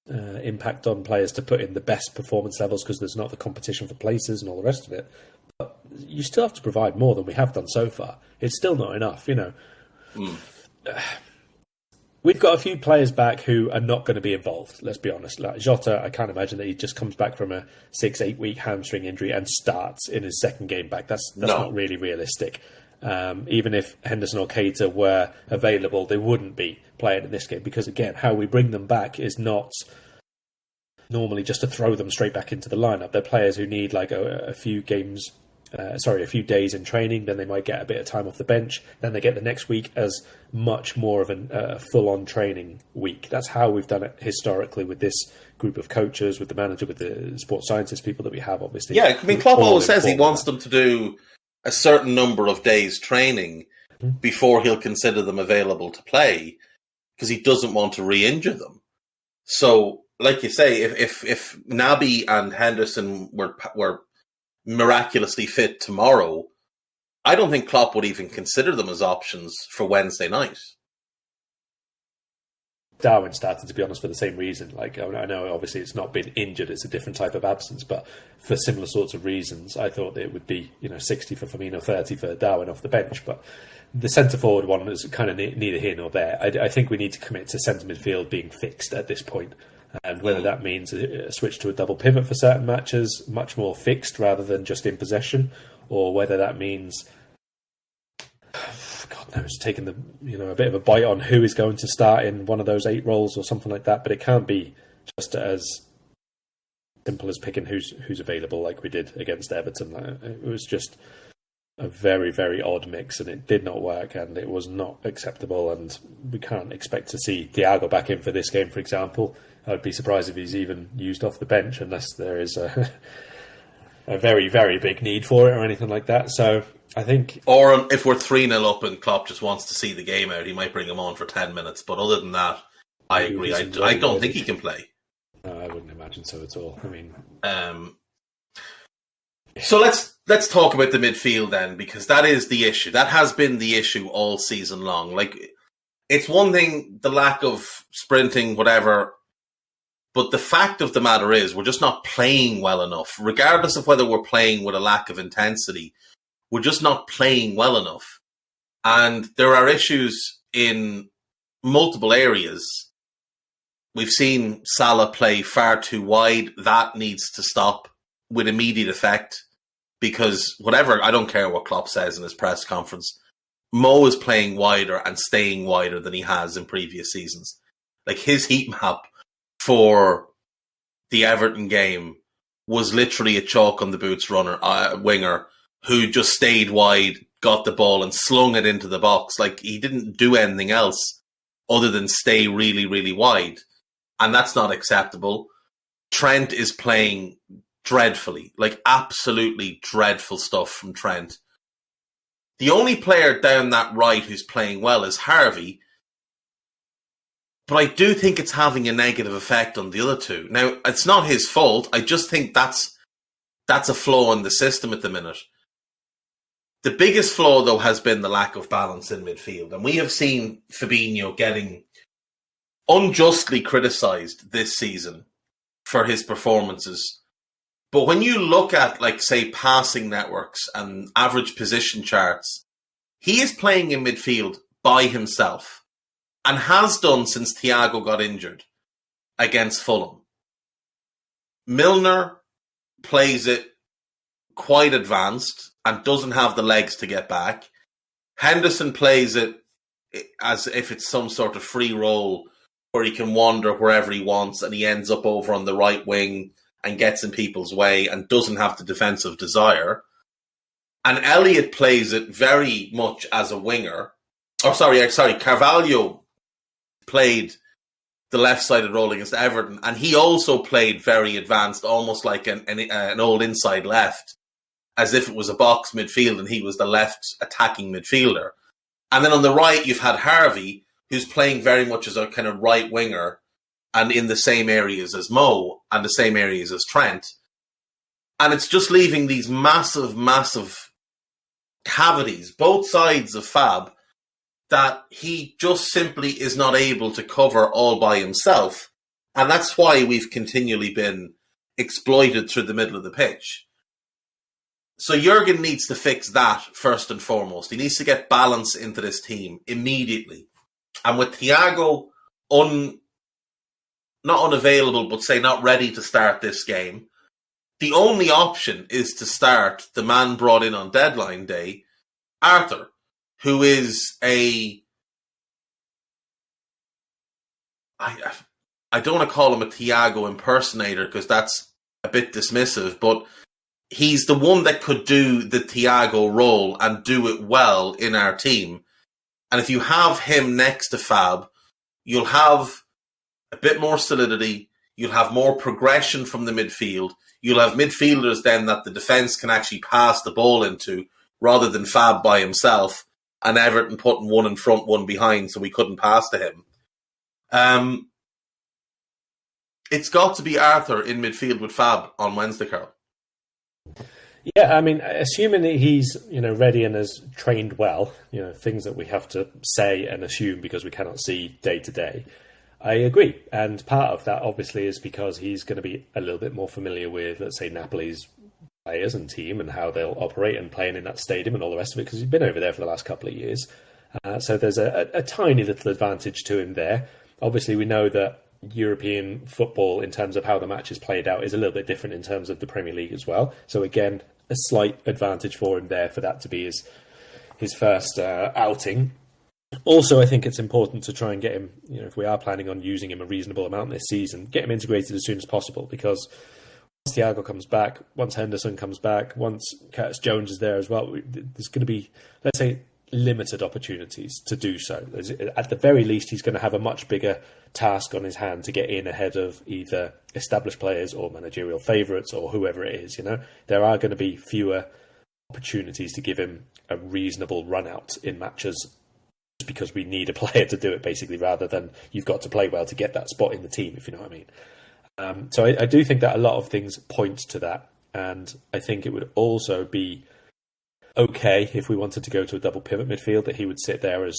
impact on players to put in the best performance levels because there's not the competition for places and all the rest of it. But you still have to provide more than we have done so far. It's still not enough, We've got a few players back who are not going to be involved, let's be honest. Like Jota, I can't imagine that he just comes back from a 6-8 week hamstring injury and starts in his second game back. That's not really realistic. Even if Henderson or Keita were available, they wouldn't be playing in this game because, again, how we bring them back is not normally just to throw them straight back into the lineup. They're players who need like a few days in training, then they might get a bit of time off the bench, then they get the next week as much more of a full-on training week. That's how we've done it historically with this group of coaches, with the manager, with the sports scientist people that we have, obviously. Yeah, I mean, Klopp always says he wants them to do a certain number of days training before he'll consider them available to play because he doesn't want to re-injure them. So, like you say, if Naby and Henderson were miraculously fit tomorrow, I don't think Klopp would even consider them as options for Wednesday night. Darwin started, to be honest, for the same reason. Like, I know obviously it's not been injured, it's a different type of absence, but for similar sorts of reasons, I thought it would be 60 for Firmino, 30 for Darwin off the bench. But the centre forward one is kind of neither here nor there. I think we need to commit to centre midfield being fixed at this point. And whether that means a switch to a double pivot for certain matches, much more fixed rather than just in possession, or whether that means, God knows, taking a bit of a bite on who is going to start in one of those 8 roles or something like that. But it can't be just as simple as picking who's available like we did against Everton. It was just a very, very odd mix, and it did not work, and it was not acceptable. And we can't expect to see Thiago back in for this game, for example. I'd be surprised if he's even used off the bench unless there is a very, very big need for it or anything like that. So I think... Or if we're 3-0 up and Klopp just wants to see the game out, he might bring him on for 10 minutes. But other than that, I agree. I don't think he can play. No, I wouldn't imagine so at all. I mean... So let's talk about the midfield then, because that is the issue. That has been the issue all season long. Like, it's one thing, the lack of sprinting, whatever... But the fact of the matter is we're just not playing well enough. Regardless of whether we're playing with a lack of intensity, we're just not playing well enough. And there are issues in multiple areas. We've seen Salah play far too wide. That needs to stop with immediate effect because I don't care what Klopp says in his press conference, Mo is playing wider and staying wider than he has in previous seasons. Like, his heat map for the Everton game was literally a chalk on the boots winger who just stayed wide, got the ball and slung it into the box. Like, he didn't do anything else other than stay really, really wide. And that's not acceptable. Trent is playing dreadfully, like absolutely dreadful stuff from Trent. The only player down that right who's playing well is Harvey, but I do think it's having a negative effect on the other two. Now, it's not his fault. I just think that's a flaw in the system at the minute. The biggest flaw, though, has been the lack of balance in midfield. And we have seen Fabinho getting unjustly criticised this season for his performances. But when you look at, like, say, passing networks and average position charts, he is playing in midfield by himself and has done since Thiago got injured against Fulham. Milner plays it quite advanced and doesn't have the legs to get back. Henderson plays it as if it's some sort of free role where he can wander wherever he wants and he ends up over on the right wing and gets in people's way and doesn't have the defensive desire. And Elliott plays it very much as a winger. Carvalho played the left-sided role against Everton, and he also played very advanced, almost like an old inside left, as if it was a box midfield and he was the left attacking midfielder. And then on the right, you've had Harvey, who's playing very much as a kind of right winger and in the same areas as Mo and the same areas as Trent. And it's just leaving these massive, massive cavities, both sides of Fab, that he just simply is not able to cover all by himself. And that's why we've continually been exploited through the middle of the pitch. So Jurgen needs to fix that first and foremost. He needs to get balance into this team immediately. And with Thiago not unavailable, but say not ready to start this game, the only option is to start the man brought in on deadline day, Arthur, who is I don't want to call him a Thiago impersonator because that's a bit dismissive, but he's the one that could do the Thiago role and do it well in our team. And if you have him next to Fab, you'll have a bit more solidity, you'll have more progression from the midfield, you'll have midfielders then that the defence can actually pass the ball into rather than Fab by himself and Everton putting one in front, one behind so we couldn't pass to him. It's got to be Arthur in midfield with Fab on Wednesday, Karl. Yeah, I mean, assuming that he's, ready and has trained well, things that we have to say and assume because we cannot see day to day, I agree. And part of that, obviously, is because he's going to be a little bit more familiar with, let's say, Napoli's players and team and how they'll operate and playing in that stadium and all the rest of it, because he's been over there for the last couple of years. So there's a tiny little advantage to him there. Obviously, we know that European football, in terms of how the match is played out, is a little bit different in terms of the Premier League as well. So again, a slight advantage for him there for that to be his first outing. Also, I think it's important to try and get him, if we are planning on using him a reasonable amount this season, get him integrated as soon as possible, because once Thiago comes back, once Henderson comes back, once Curtis Jones is there as well, there's going to be, let's say, limited opportunities to do so. At the very least, he's going to have a much bigger task on his hand to get in ahead of either established players or managerial favourites or whoever it is. There are going to be fewer opportunities to give him a reasonable run out in matches, just because we need a player to do it, basically, rather than you've got to play well to get that spot in the team, if you know what I mean. So I do think that a lot of things point to that, and I think it would also be okay if we wanted to go to a double pivot midfield, that he would sit there as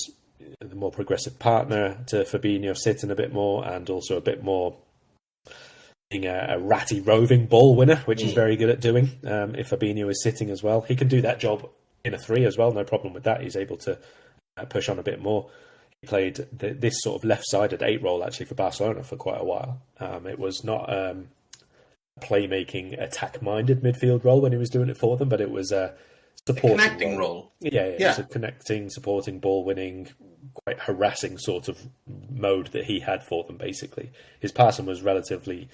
the more progressive partner to Fabinho, sitting a bit more, and also a bit more being a ratty roving ball winner, which he's very good at doing. If Fabinho is sitting as well, he can do that job in a 3 as well, no problem with that. He's able to push on a bit more. He played this sort of left-sided 8 role actually for Barcelona for quite a while. It was not a playmaking, attack-minded midfield role when he was doing it for them, but it was supporting connecting role. Yeah. It's a connecting, supporting, ball winning, quite harassing sort of mode that he had for them. Basically, his passing was relatively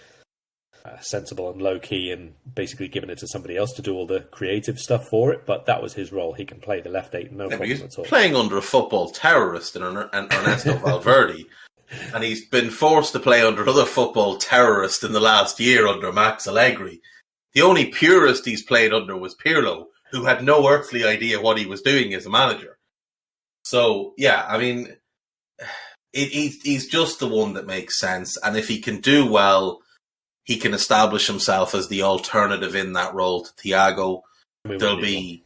sensible and low key, and basically giving it to somebody else to do all the creative stuff for it. But that was his role. He can play the left eight, no problem at all. Playing under a football terrorist in Ernesto Valverde, and he's been forced to play under another football terrorist in the last year under Max Allegri. The only purist he's played under was Pirlo, who had no earthly idea what he was doing as a manager. So, yeah, I mean, he's just the one that makes sense. And if he can do well, he can establish himself as the alternative in that role to Thiago. There'll be...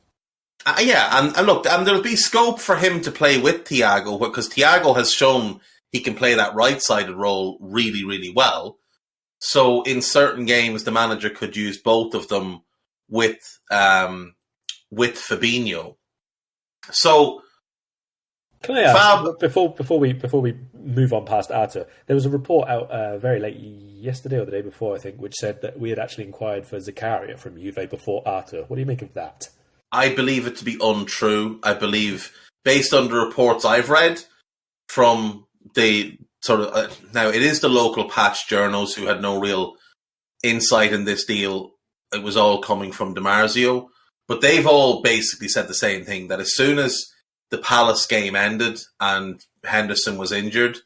and look, and there'll be scope for him to play with Thiago, because Thiago has shown he can play that right-sided role really, really well. So in certain games, the manager could use both of them with Fabinho. So, can I ask before we move on past Arthur? There was a report out very late yesterday or the day before, I think, which said that we had actually inquired for Zakaria from Juve before Arthur. What do you make of that? I believe it to be untrue. I believe, based on the reports I've read from the sort of now it is the local patch journals who had no real insight in this deal. It was all coming from DiMarzio, but they've all basically said the same thing, that as soon as the Palace game ended and Henderson was injured,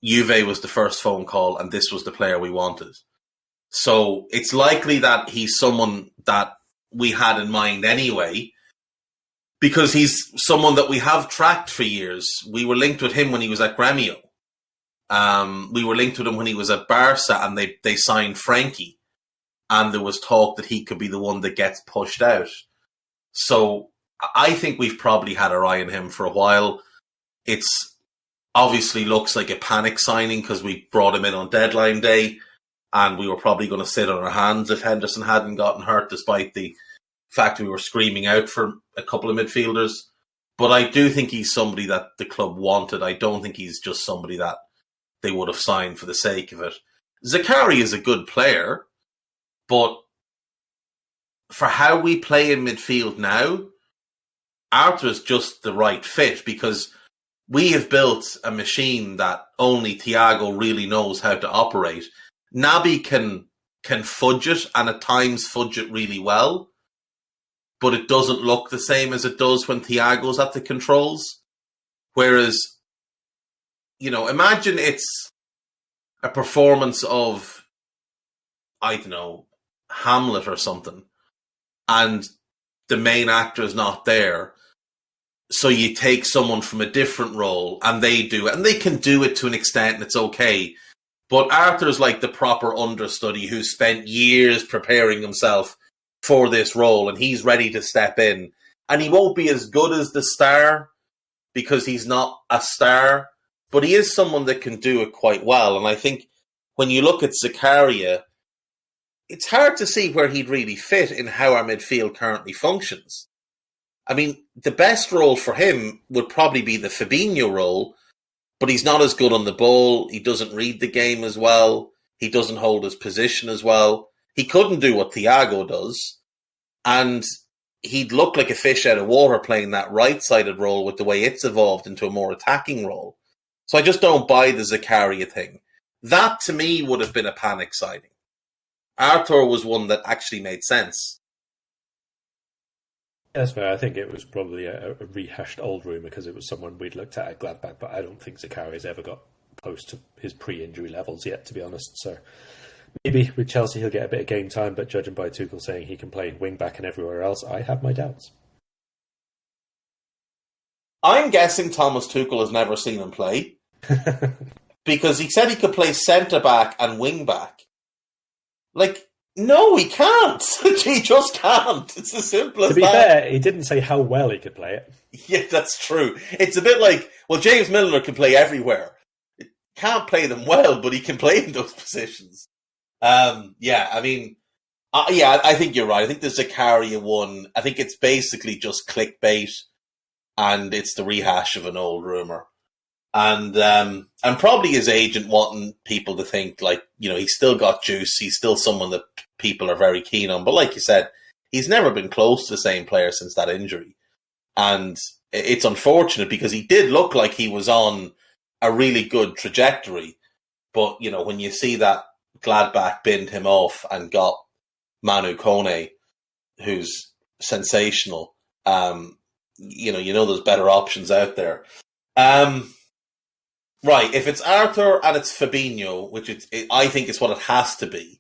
Juve was the first phone call, and this was the player we wanted. So it's likely that he's someone that we had in mind anyway, because he's someone that we have tracked for years. We were linked with him when he was at Gremio. We were linked with him when he was at Barca, and they signed Frankie. And there was talk that he could be the one that gets pushed out. So I think we've probably had our eye on him for a while. It's obviously looks like a panic signing because we brought him in on deadline day, and we were probably going to sit on our hands if Henderson hadn't gotten hurt, despite the fact we were screaming out for a couple of midfielders. But I do think he's somebody that the club wanted. I don't think he's just somebody that they would have signed for the sake of it. Zakari is a good player, but for how we play in midfield now, Arthur's just the right fit, because we have built a machine that only Thiago really knows how to operate. Naby can fudge it, and at times fudge it really well, but it doesn't look the same as it does when Thiago's at the controls. Whereas, imagine it's a performance of, I don't know, Hamlet or something, and the main actor is not there. So you take someone from a different role and they do it, and they can do it to an extent and it's okay. But Arthur's like the proper understudy who spent years preparing himself for this role, and he's ready to step in. And he won't be as good as the star because he's not a star, but he is someone that can do it quite well. And I think when you look at Zakaria, it's hard to see where he'd really fit in how our midfield currently functions. I mean, the best role for him would probably be the Fabinho role, but he's not as good on the ball. He doesn't read the game as well. He doesn't hold his position as well. He couldn't do what Thiago does, and he'd look like a fish out of water playing that right-sided role with the way it's evolved into a more attacking role. So I just don't buy the Zakaria thing. That, to me, would have been a panic signing. Arthur was one that actually made sense. That's fair. I think it was probably a rehashed old rumour because it was someone we'd looked at Gladbach, but I don't think Zakaria's ever got close to his pre-injury levels yet, to be honest. So maybe with Chelsea he'll get a bit of game time, but judging by Tuchel saying he can play wing-back and everywhere else, I have my doubts. I'm guessing Thomas Tuchel has never seen him play because he said he could play centre-back and wing-back. No, he can't. He just can't. It's as simple as that. To be fair, he didn't say how well he could play it. Yeah, that's true. It's a bit like, James Milner can play everywhere. He can't play them well, but he can play in those positions. I think you're right. I think the Zakaria one, I think it's basically just clickbait, and it's the rehash of an old rumour. And probably his agent wanting people to think he's still got juice. He's still someone that people are very keen on. But like you said, he's never been close to the same player since that injury. And it's unfortunate because he did look like he was on a really good trajectory. But, you know, when you see that Gladbach binned him off and got Manu Kone, who's sensational, you know there's better options out there. Right, if it's Arthur and it's Fabinho, which I think is what it has to be,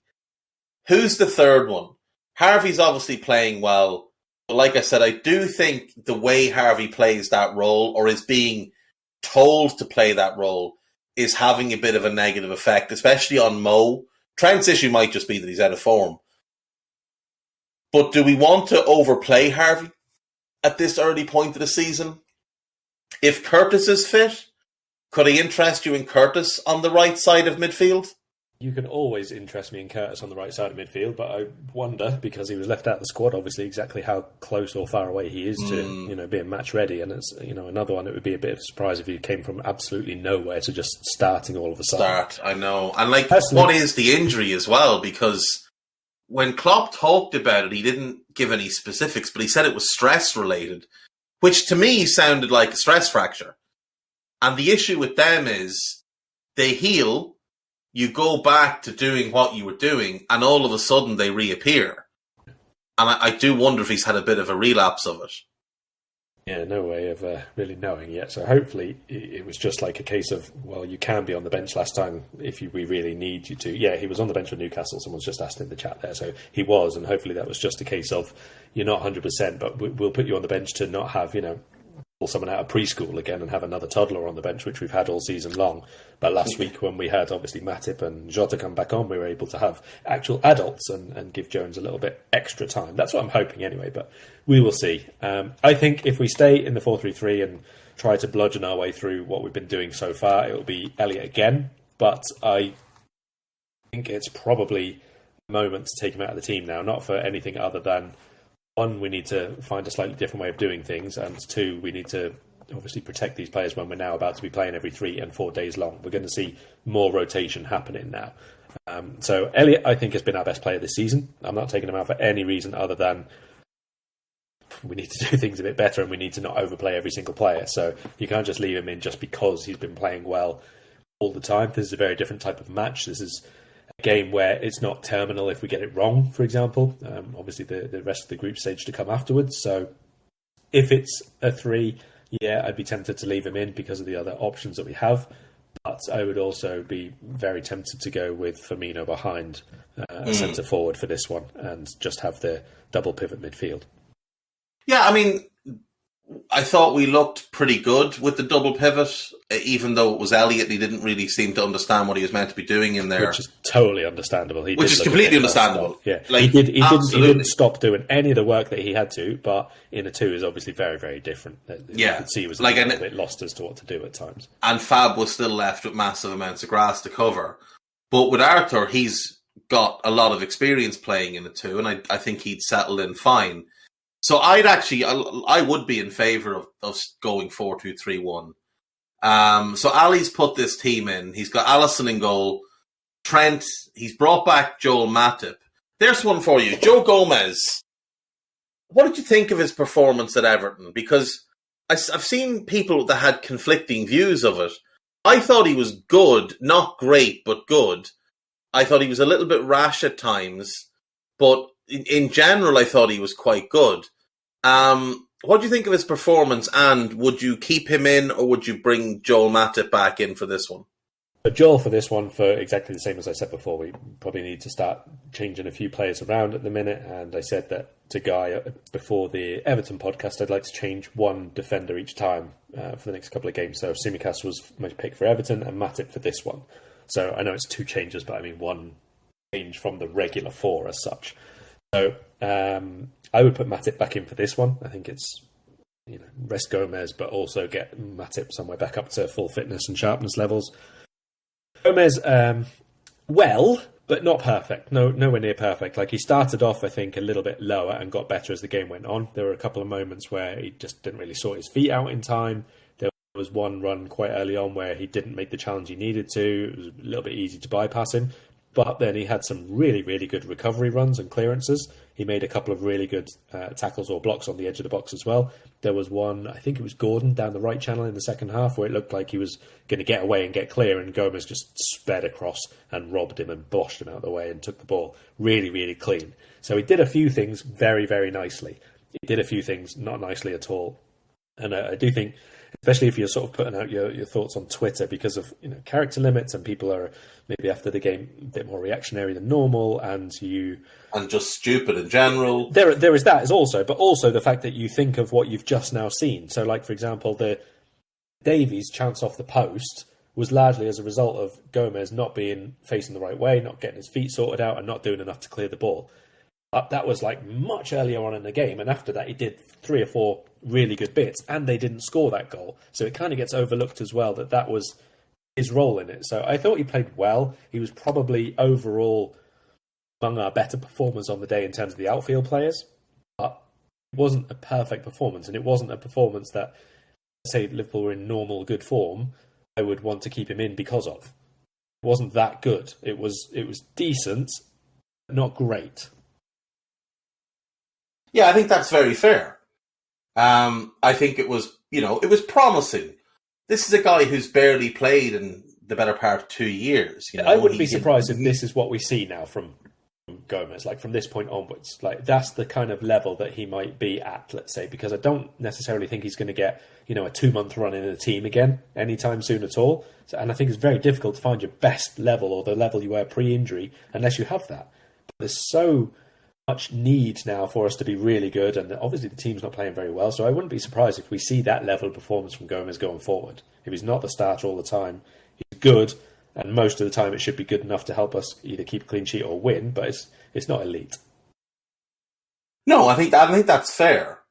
who's the third one? Harvey's obviously playing well, but like I said, I do think the way Harvey plays that role, or is being told to play that role, is having a bit of a negative effect, especially on Mo. Trent's issue might just be that he's out of form. But do we want to overplay Harvey at this early point of the season? If Curtis is fit, could he interest you in Curtis on the right side of midfield? You can always interest me in Curtis on the right side of midfield, but I wonder, because he was left out of the squad, obviously, exactly how close or far away he is to being match ready. And it's another one. It would be a bit of a surprise if he came from absolutely nowhere to just starting all of a sudden. I know. And what is the injury as well? Because when Klopp talked about it, he didn't give any specifics, but he said it was stress related, which to me sounded like a stress fracture. And the issue with them is they heal, you go back to doing what you were doing, and all of a sudden they reappear. And I do wonder if he's had a bit of a relapse of it. Yeah, no way of really knowing yet. So hopefully it was just like a case of, well, you can be on the bench last time if we really need you to. Yeah, he was on the bench for Newcastle. Someone's just asked in the chat there. So he was, and hopefully that was just a case of, you're not 100%, but we'll put you on the bench to not have, pull someone out of preschool again and have another toddler on the bench, which we've had all season long. But last week, when we had obviously Matip and Jota come back on, we were able to have actual adults and give Jones a little bit extra time. That's what I'm hoping anyway, but we will see. I think if we stay in the 4-3-3 and try to bludgeon our way through what we've been doing so far, it will be Elliott again. But I think it's probably a moment to take him out of the team now, not for anything other than, one, we need to find a slightly different way of doing things, and two, we need to obviously protect these players when we're now about to be playing every 3 and 4 days long. We're going to see more rotation happening now. So Elliott, I think, has been our best player this season. I'm not taking him out for any reason other than we need to do things a bit better and we need to not overplay every single player. So you can't just leave him in just because he's been playing well all the time. This is a very different type of match. This is a game where it's not terminal if we get it wrong, for example. Obviously, the rest of the group stage to come afterwards. So if it's a 3, yeah, I'd be tempted to leave him in because of the other options that we have. But I would also be very tempted to go with Firmino behind a centre forward for this one and just have the double pivot midfield. Yeah, I mean, I thought we looked pretty good with the double pivot, even though it was Elliott and he didn't really seem to understand what he was meant to be doing in there. Which is totally understandable. Which is completely understandable. Yeah, he didn't stop doing any of the work that he had to, but in a 2 is obviously very, very different. Yeah. You could see he was a little bit lost as to what to do at times. And Fab was still left with massive amounts of grass to cover. But with Arthur, he's got a lot of experience playing in a 2, and I think he'd settle in fine. So I would be in favour of going 4-2-3-1. So Ali's put this team in. He's got Alisson in goal. Trent, he's brought back Joel Matip. There's one for you. Joe Gomez. What did you think of his performance at Everton? Because I've seen people that had conflicting views of it. I thought he was good. Not great, but good. I thought he was a little bit rash at times. But in general, I thought he was quite good. What do you think of his performance, and would you keep him in, or would you bring Joel Matip back in for this one? But Joel for this one, for exactly the same as I said before, we probably need to start changing a few players around at the minute. And I said that to Guy before the Everton podcast, I'd like to change one defender each time for the next couple of games. So Tsimikas was my pick for Everton and Matip for this one. So I know it's 2 changes, but I mean one change from the regular 4 as such. So I would put Matip back in for this one. I think it's rest Gomez, but also get Matip somewhere back up to full fitness and sharpness levels. Gomez, well, but not perfect. Nowhere near perfect. Like, he started off, I think, a little bit lower and got better as the game went on. There were a couple of moments where he just didn't really sort his feet out in time. There was one run quite early on where he didn't make the challenge he needed to. It was a little bit easy to bypass him. But then he had some really, really good recovery runs and clearances. He made a couple of really good tackles or blocks on the edge of the box as well. There was one, I think it was Gordon, down the right channel in the second half, where it looked like he was going to get away and get clear, and Gomez just sped across and robbed him and boshed him out of the way and took the ball really, really clean. So he did a few things very, very nicely. He did a few things not nicely at all. And I do think, especially if you're sort of putting out your thoughts on Twitter, because of character limits, and people are maybe after the game a bit more reactionary than normal, and just stupid in general. There is that as also, but also the fact that you think of what you've just now seen. So, like for example, the Davies chance off the post was largely as a result of Gomez not being facing the right way, not getting his feet sorted out, and not doing enough to clear the ball. That was like much earlier on in the game, and after that he did 3 or 4 really good bits, and they didn't score that goal. So it kind of gets overlooked as well that was his role in it. So I thought he played well. He was probably overall among our better performers on the day in terms of the outfield players, but it wasn't a perfect performance, and it wasn't a performance that, say, Liverpool were in normal good form, I would want to keep him in because of. It wasn't that good. It was decent, but not great. Yeah, I think that's very fair. I think it was, it was promising. This is a guy who's barely played in the better part of 2 years. I wouldn't be surprised if this is what we see now from Gomez, like from this point onwards. Like that's the kind of level that he might be at, let's say, because I don't necessarily think he's going to get, a 2-month run in a team again anytime soon at all. And I think it's very difficult to find your best level or the level you were pre-injury unless you have that. But there's so much need now for us to be really good, and obviously the team's not playing very well, so I wouldn't be surprised if we see that level of performance from Gomez going forward. If he's not the starter all the time, he's good, and most of the time it should be good enough to help us either keep a clean sheet or win, but it's not elite. No, I think that's fair.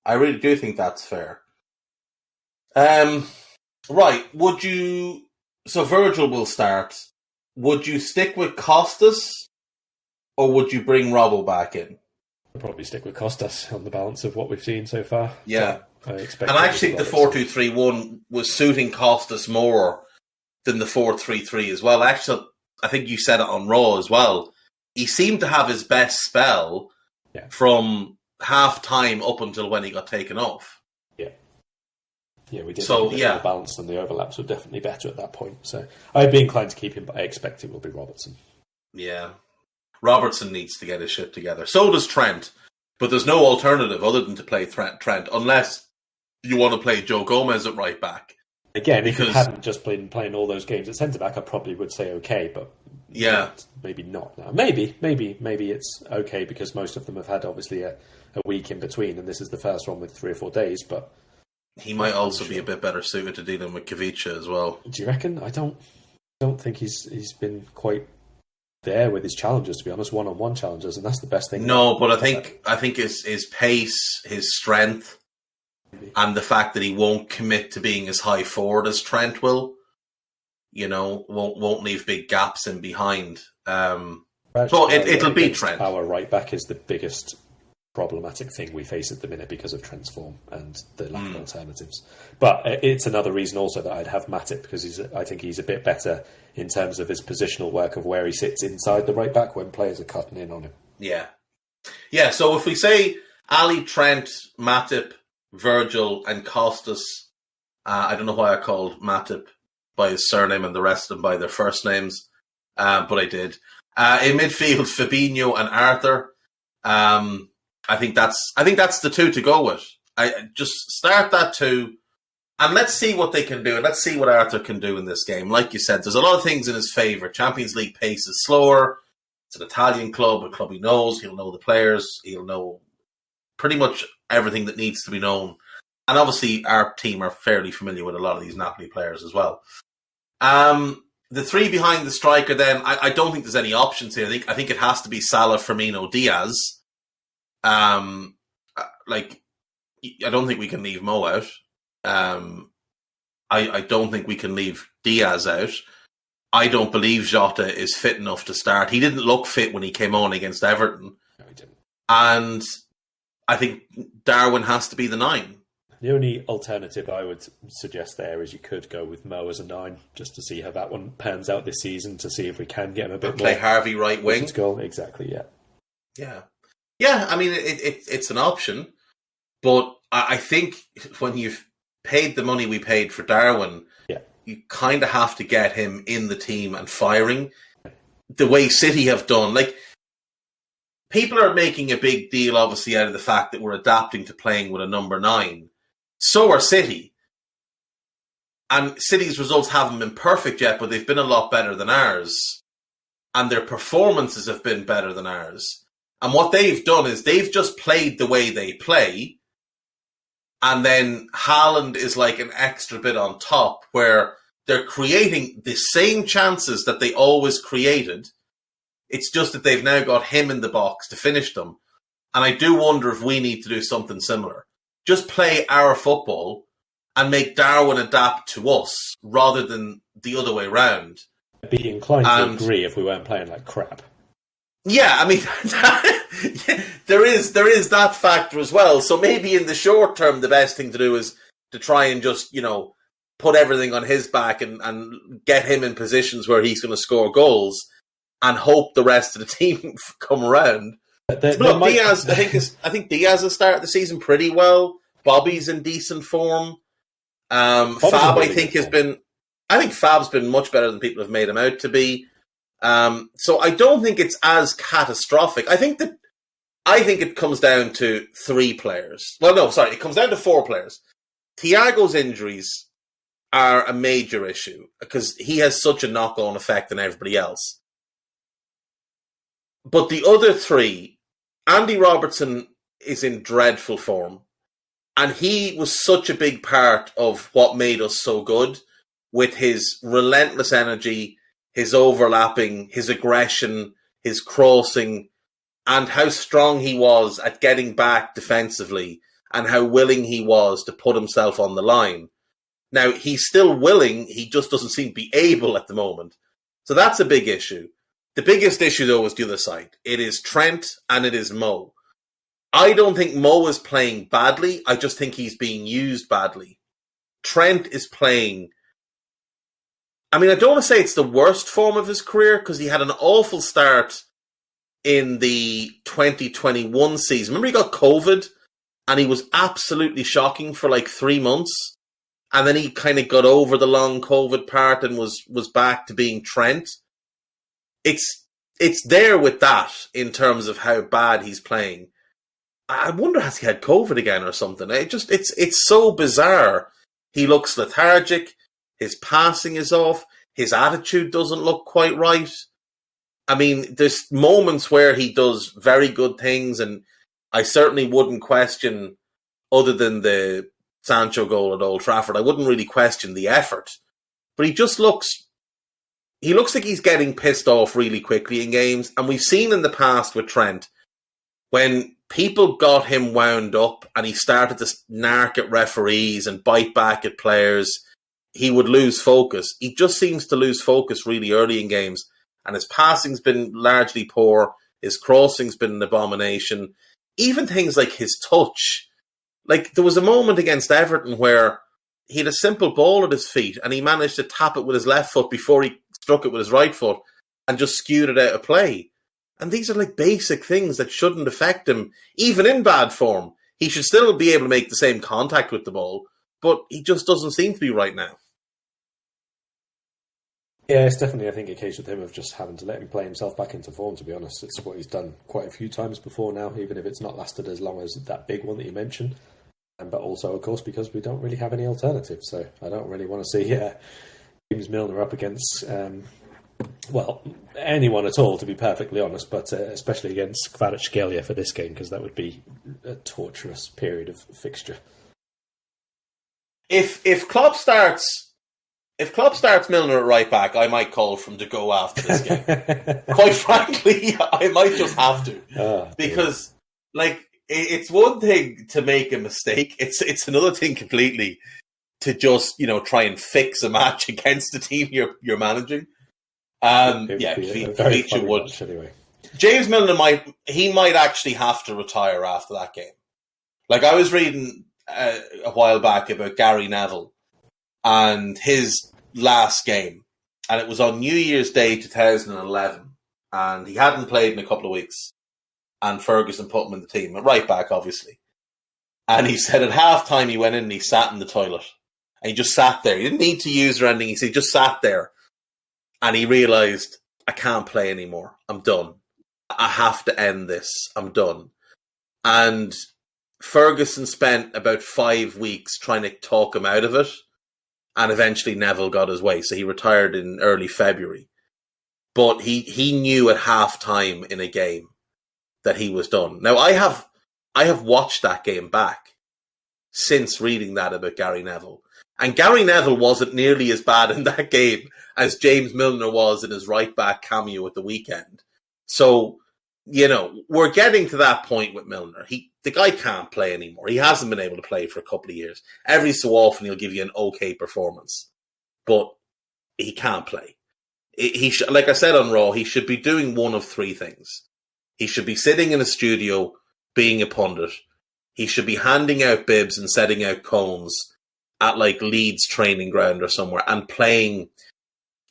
I really do think that's fair. Right, so Virgil will start. Would you stick with Costas, or would you bring Robbo back in? I'll probably stick with Costas on the balance of what we've seen so far. Yeah. So I expect. And I actually think the 4-2-3-1 was suiting Costas more than the 4-3-3 as well. Actually, I think you said it on Raw as well. He seemed to have his best spell from half-time up until when he got taken off. Yeah, we did. So, the balance and the overlaps were definitely better at that point. So I'd be inclined to keep him, but I expect it will be Robertson. Yeah. Robertson needs to get his shit together. So does Trent. But there's no alternative other than to play Trent, unless you want to play Joe Gomez at right back. Again, if he hadn't just been playing all those games at centre-back, I probably would say okay, but maybe not now. Maybe it's okay because most of them have had, obviously, a week in between, and this is the first one with 3 or 4 days, but... He might also be a bit better suited to dealing with Kavica as well. Do you reckon? I don't think he's been quite there with his challenges, to be honest, one-on-one challenges, and that's the best thing. No, but I think his pace, his strength, and the fact that he won't commit to being as high forward as Trent will, won't leave big gaps in behind. So it'll be Trent. Our right back is the biggest problematic thing we face at the minute because of Trent's form and the lack of alternatives. But it's another reason also that I'd have Matip, because I think he's a bit better in terms of his positional work of where he sits inside the right back when players are cutting in on him. Yeah, so if we say Ali, Trent, Matip, Virgil and Costas, I don't know why I called Matip by his surname and the rest of them by their first names, but I did. In midfield, Fabinho and Arthur. I think that's the two to go with. I just start that two, and let's see what they can do, and let's see what Arthur can do in this game. Like you said, there's a lot of things in his favour. Champions League pace is slower. It's an Italian club, a club he knows. He'll know the players. He'll know pretty much everything that needs to be known. And obviously, our team are fairly familiar with a lot of these Napoli players as well. The three behind the striker, then, I don't think there's any options here. I think it has to be Salah, Firmino, Diaz. I don't think we can leave Mo out. I don't think we can leave Diaz out. I don't believe Jota is fit enough to start. He didn't look fit when he came on against Everton. No, he didn't. And I think Darwin has to be the 9. The only alternative I would suggest there is you could go with Mo as a 9, just to see how that one pans out this season, to see if we can get him a bit more. Play Harvey right wing. Goal. Exactly, yeah. Yeah. Yeah, I mean, it's an option, but I think when you've paid the money we paid for Darwin, you kind of have to get him in the team and firing the way City have done. Like, people are making a big deal, obviously, out of the fact that we're adapting to playing with a number 9. So are City. And City's results haven't been perfect yet, but they've been a lot better than ours. And their performances have been better than ours. And what they've done is they've just played the way they play. And then Haaland is like an extra bit on top, where they're creating the same chances that they always created. It's just that they've now got him in the box to finish them. And I do wonder if we need to do something similar. Just play our football and make Darwin adapt to us rather than the other way round. I'd be inclined to agree if we weren't playing like crap. Yeah, I mean, there is that factor as well. So maybe in the short term, the best thing to do is to try and just, put everything on his back and get him in positions where he's going to score goals and hope the rest of the team come around. Diaz, I think Diaz has started the season pretty well. Bobby's in decent form. Fab, I think Fab's been much better than people have made him out to be. So I don't think it's as catastrophic. I think it comes down to 3 players. Well, no, sorry, it comes down to 4 players. Thiago's injuries are a major issue because he has such a knock-on effect on everybody else. But the other 3, Andy Robertson is in dreadful form. And he was such a big part of what made us so good, with his relentless energy, his overlapping, his aggression, his crossing, and how strong he was at getting back defensively and how willing he was to put himself on the line. Now, he's still willing, he just doesn't seem to be able at the moment. So that's a big issue. The biggest issue, though, is the other side. It is Trent and it is Mo. I don't think Mo is playing badly. I just think he's being used badly. Trent is playing... I mean, I don't want to say it's the worst form of his career because he had an awful start in the 2021 season. Remember, he got COVID and he was absolutely shocking for like 3 months. And then he kind of got over the long COVID part and was back to being Trent. It's there with that in terms of how bad he's playing. I wonder, has he had COVID again or something? It's so bizarre. He looks lethargic. His passing is off. His attitude doesn't look quite right. I mean, there's moments where he does very good things, and I certainly wouldn't question, other than the Sancho goal at Old Trafford, I wouldn't really question the effort. But he looks like he's getting pissed off really quickly in games. And we've seen in the past with Trent, when people got him wound up and he started to narc at referees and bite back at players, he would lose focus. He just seems to lose focus really early in games. And his passing's been largely poor. His crossing's been an abomination. Even things like his touch. Like, there was a moment against Everton where he had a simple ball at his feet and he managed to tap it with his left foot before he struck it with his right foot and just skewed it out of play. And these are like basic things that shouldn't affect him, even in bad form. He should still be able to make the same contact with the ball, but he just doesn't seem to be right now. Yeah, it's definitely, I think, a case with him of just having to let him play himself back into form, to be honest. It's what he's done quite a few times before now, even if it's not lasted as long as that big one that you mentioned. But also, of course, because we don't really have any alternatives. So I don't really want to see James Milner up against, anyone at all, to be perfectly honest, but especially against Kvaratskhelia for this game, because that would be a torturous period of fixture. If Klopp starts Milner at right back, I might call for him to go after this game. Quite frankly, I might just have to. Because, it's one thing to make a mistake. It's another thing completely to just, try and fix a match against the team you're managing. Fixture would. Match, anyway. James Milner might actually have to retire after that game. Like, I was reading a while back about Gary Neville and his last game, and it was on New Year's Day 2011, and he hadn't played in a couple of weeks. and Ferguson put him in the team, at right back, obviously. And he said at half-time he went in and he sat in the toilet. And he just sat there. He didn't need to use or anything. He said he just sat there. And he realised, I can't play anymore. I'm done. I have to end this. I'm done. And Ferguson spent about 5 weeks trying to talk him out of it. And eventually Neville got his way. So he retired in early February. But he knew at half-time in a game that he was done. Now, I have watched that game back since reading that about Gary Neville. And Gary Neville wasn't nearly as bad in that game as James Milner was in his right-back cameo at the weekend. So, we're getting to that point with Milner. The guy can't play anymore. He hasn't been able to play for a couple of years. Every so often he'll give you an okay performance. But he can't play. Like I said on Raw, he should be doing one of three things. He should be sitting in a studio being a pundit. He should be handing out bibs and setting out cones at like Leeds training ground or somewhere and playing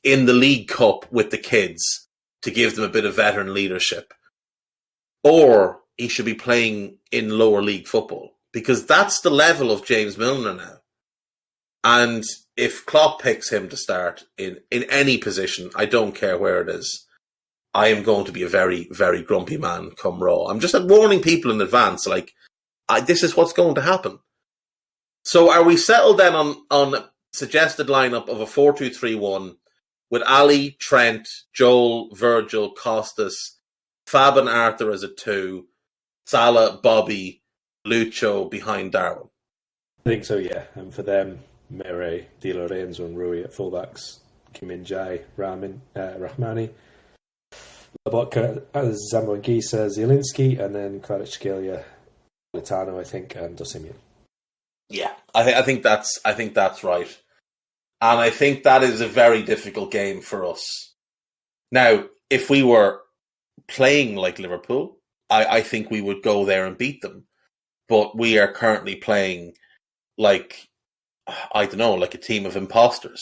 in the League Cup with the kids to give them a bit of veteran leadership. Or he should be playing in lower league football, because that's the level of James Milner now. And if Klopp picks him to start in any position, I don't care where it is, I am going to be a very, very grumpy man come Raw. I'm just warning people in advance, this is what's going to happen. So are we settled then on a suggested lineup of a 4-2-3-1 with Ali, Trent, Joel, Virgil, Costas, Fab and Arthur as a 2, Salah, Bobby, Lucho behind Darwin? I think so, yeah. And for them, Mere, Di Lorenzo and Rui at fullbacks, Kim Min-jae, Rahmani, Lobotka, Zambo Anguissa, Zielinski, and then Kvaratskhelia, Litano, I think, and Dosimian. Yeah, I think that's right. And I think that is a very difficult game for us. Now, if we were playing like Liverpool, I think we would go there and beat them. But we are currently playing like a team of imposters.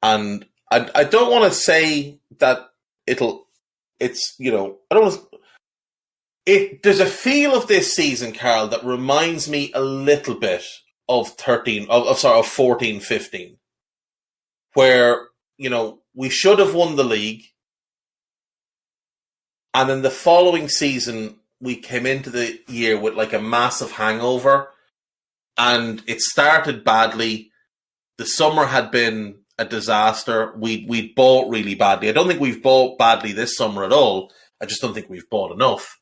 And I don't want to say that there's a feel of this season, Karl, that reminds me a little bit of 14-15, where, we should have won the league. And then the following season, we came into the year with like a massive hangover, and it started badly. The summer had been a disaster. We'd bought really badly. I don't think we've bought badly this summer at all. I just don't think we've bought enough.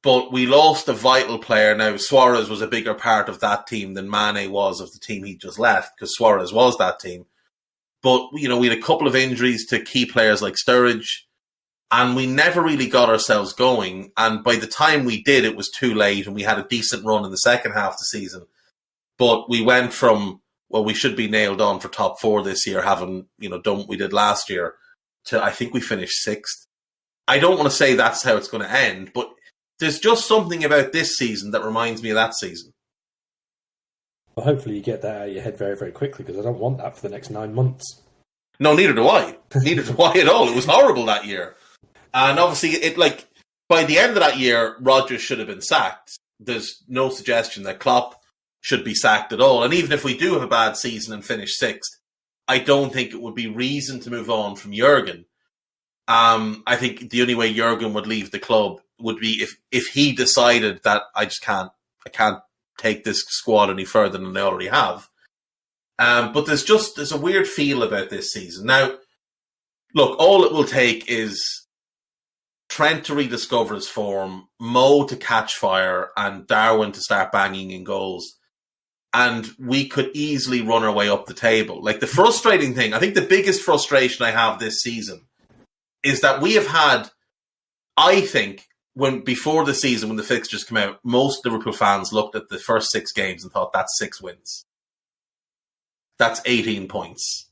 But we lost a vital player. Now, Suarez was a bigger part of that team than Mane was of the team he just left, because Suarez was that team. But, we had a couple of injuries to key players like Sturridge, and we never really got ourselves going. And by the time we did, it was too late, and we had a decent run in the second half of the season. But we went from, we should be nailed on for top 4 this year, having, done what we did last year, to I think we finished 6th. I don't want to say that's how it's going to end, but there's just something about this season that reminds me of that season. Well, hopefully you get that out of your head very, very quickly, because I don't want that for the next 9 months. No, neither do I. Neither do I at all. It was horrible that year. And obviously, by the end of that year, Rodgers should have been sacked. There's no suggestion that Klopp should be sacked at all. And even if we do have a bad season and finish 6th, I don't think it would be reason to move on from Jurgen. I think the only way Jurgen would leave the club would be if he decided that I can't take this squad any further than they already have. But there's a weird feel about this season. Now, look, all it will take is Trent to rediscover his form, Mo to catch fire, and Darwin to start banging in goals. And we could easily run our way up the table. Like, the frustrating thing, I think the biggest frustration I have this season is that we have had, I think, before the season, when the fixtures come out, most Liverpool fans looked at the first 6 games and thought, that's 6 wins. That's 18 points.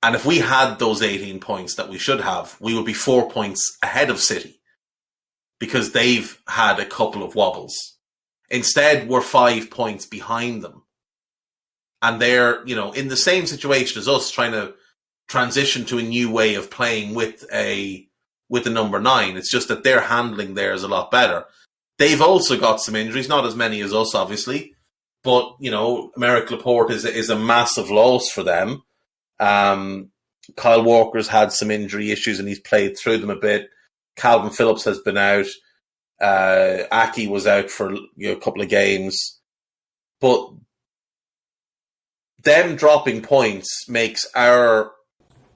And if we had those 18 points that we should have, we would be 4 points ahead of City, because they've had a couple of wobbles. Instead, we're 5 points behind them. And they're, in the same situation as us, trying to transition to a new way of playing with a with the number 9. It's just that their handling there is a lot better. They've also got some injuries, not as many as us, obviously. But, you know, Merrick Laporte is a massive loss for them. Kyle Walker's had some injury issues and he's played through them a bit. Calvin Phillips has been out. Aki was out for a couple of games. But them dropping points makes our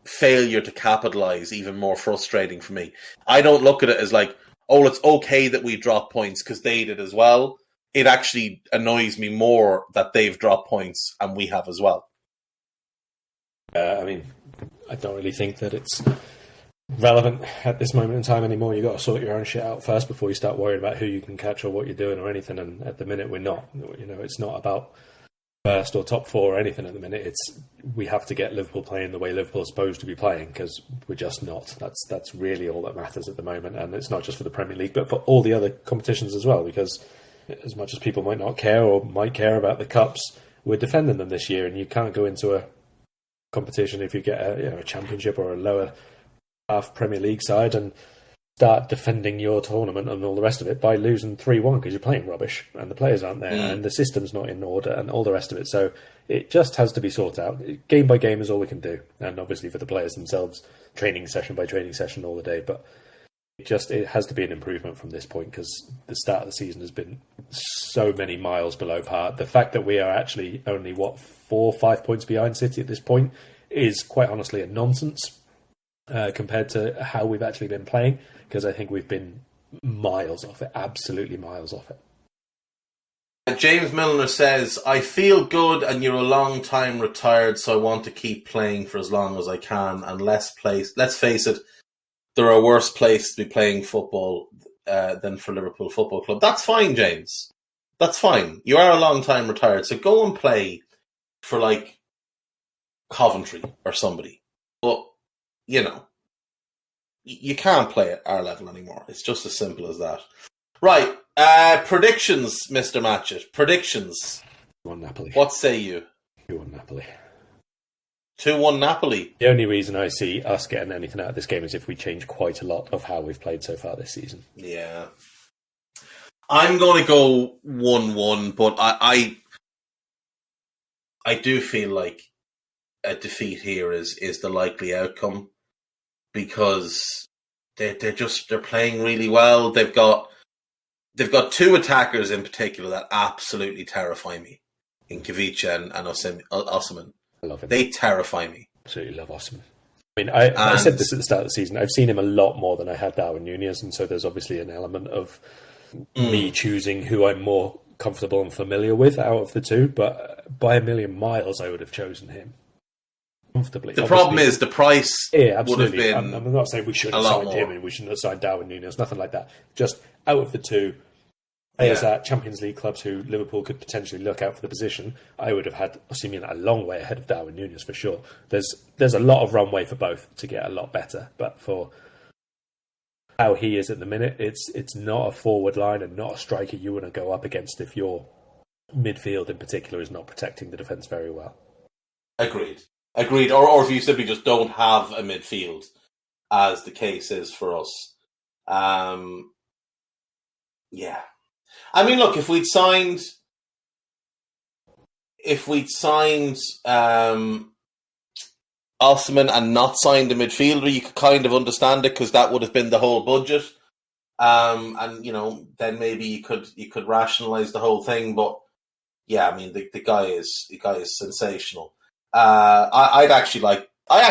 failure to capitalise even more frustrating for me. I don't look at it as like, oh, it's okay that we drop points because they did as well. It actually annoys me more that they've dropped points and we have as well. I mean, I don't really think that it's relevant at this moment in time anymore. You've got to sort your own shit out first before you start worrying about who you can catch or what you're doing or anything. And at the minute, we're not. You know, it's not about first or top 4 or anything at the minute. It's we have to get Liverpool playing the way Liverpool is supposed to be playing because we're just not. That's really all that matters at the moment. And it's not just for the Premier League, but for all the other competitions as well. Because as much as people might not care or might care about the cups, we're defending them this year, and you can't go into a competition if you get a championship or a lower half Premier League side and start defending your tournament and all the rest of it by losing 3-1 because you're playing rubbish and the players aren't there and the system's not in order and all the rest of it. So it just has to be sorted out. Game by game is all we can do, and obviously for the players themselves, training session by training session all the day. But it has to be an improvement from this point because the start of the season has been so many miles below par. The fact that we are actually only 4 or 5 points behind City at this point is quite honestly a nonsense compared to how we've actually been playing, because I think we've been miles off it, absolutely miles off it. James Milner says, I feel good and you're a long time retired, so I want to keep playing for as long as I can. And let's face it, there are worse places to be playing football than for Liverpool Football Club. That's fine, James. That's fine. You are a long time retired, so go and play for like Coventry or somebody. But, you know, you can't play at our level anymore. It's just as simple as that. Right. Predictions, Mr. Matchett. Predictions. 2-1 Napoli. What say you? 2-1 Napoli. 2-1 Napoli. The only reason I see us getting anything out of this game is if we change quite a lot of how we've played so far this season. Yeah. I'm going to go 1-1, but I do feel like a defeat here is the likely outcome because they're playing really well. They've got 2 attackers in particular that absolutely terrify me in Kavicha and Osimhen. I love him. They terrify me. Absolutely love Osimhen. I mean, I said this at the start of the season. I've seen him a lot more than I had Darwin Núñez, and so there's obviously an element of me choosing who I'm more comfortable and familiar with out of the 2. But by a million miles, I would have chosen him comfortably. The problem is the price would have been. I'm not saying we shouldn't have signed him and we shouldn't have signed Darwin Núñez, nothing like that. Just out of the 2 players at Champions League clubs who Liverpool could potentially look out for the position, I would have had Osimhen a long way ahead of Darwin Núñez for sure. There's a lot of runway for both to get a lot better, but for how he is at the minute, it's not a forward line and not a striker you want to go up against if your midfield in particular is not protecting the defence very well. Agreed. Or if you simply just don't have a midfield, as the case is for us. Yeah. I mean, look, if we'd signed Osimhen and not signed a midfielder, you could kind of understand it because that would have been the whole budget. And you know, then maybe you could rationalize the whole thing. But yeah, I mean, the guy is sensational. I actually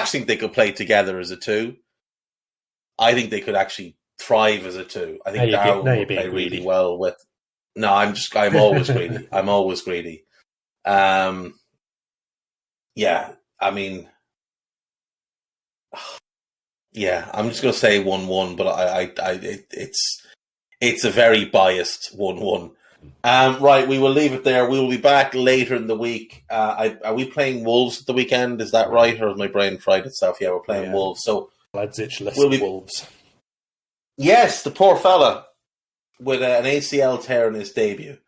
think they could play together as a 2. I think they could actually thrive as a 2. I think Darwin would play really well with. No, I'm always greedy. I'm always greedy. Yeah, I mean, yeah, I'm just going to say 1-1, but it's a very biased 1-1. Right, we will leave it there. We will be back later in the week. Are we playing Wolves at the weekend? Is that right? Or is my brain fried itself? Yeah, we're playing Wolves. So Wolves. Yes, the poor fella with an ACL tear in his debut.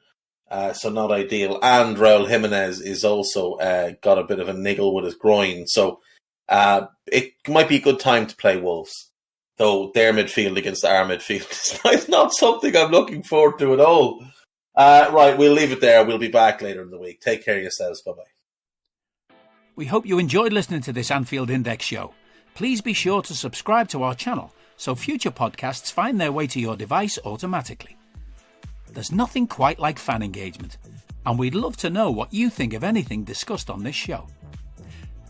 So not ideal. And Raul Jimenez is also got a bit of a niggle with his groin. So it might be a good time to play Wolves. though their midfield against our midfield is not something I'm looking forward to at all. Right, we'll leave it there. We'll be back later in the week. Take care of yourselves. Bye-bye. We hope you enjoyed listening to this Anfield Index show. Please be sure to subscribe to our channel so future podcasts find their way to your device automatically. There's nothing quite like fan engagement, and we'd love to know what you think of anything discussed on this show.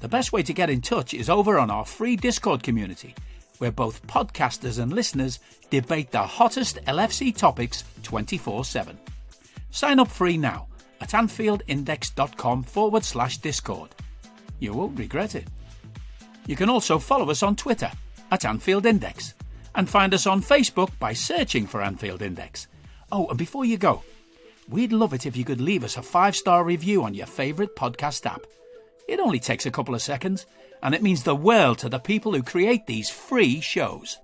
The best way to get in touch is over on our free Discord community, where both podcasters and listeners debate the hottest LFC topics 24/7. Sign up free now at AnfieldIndex.com/Discord. You won't regret it. You can also follow us on Twitter at Anfield Index and find us on Facebook by searching for Anfield Index. Oh, and before you go, we'd love it if you could leave us a 5-star review on your favourite podcast app. It only takes a couple of seconds, and it means the world to the people who create these free shows.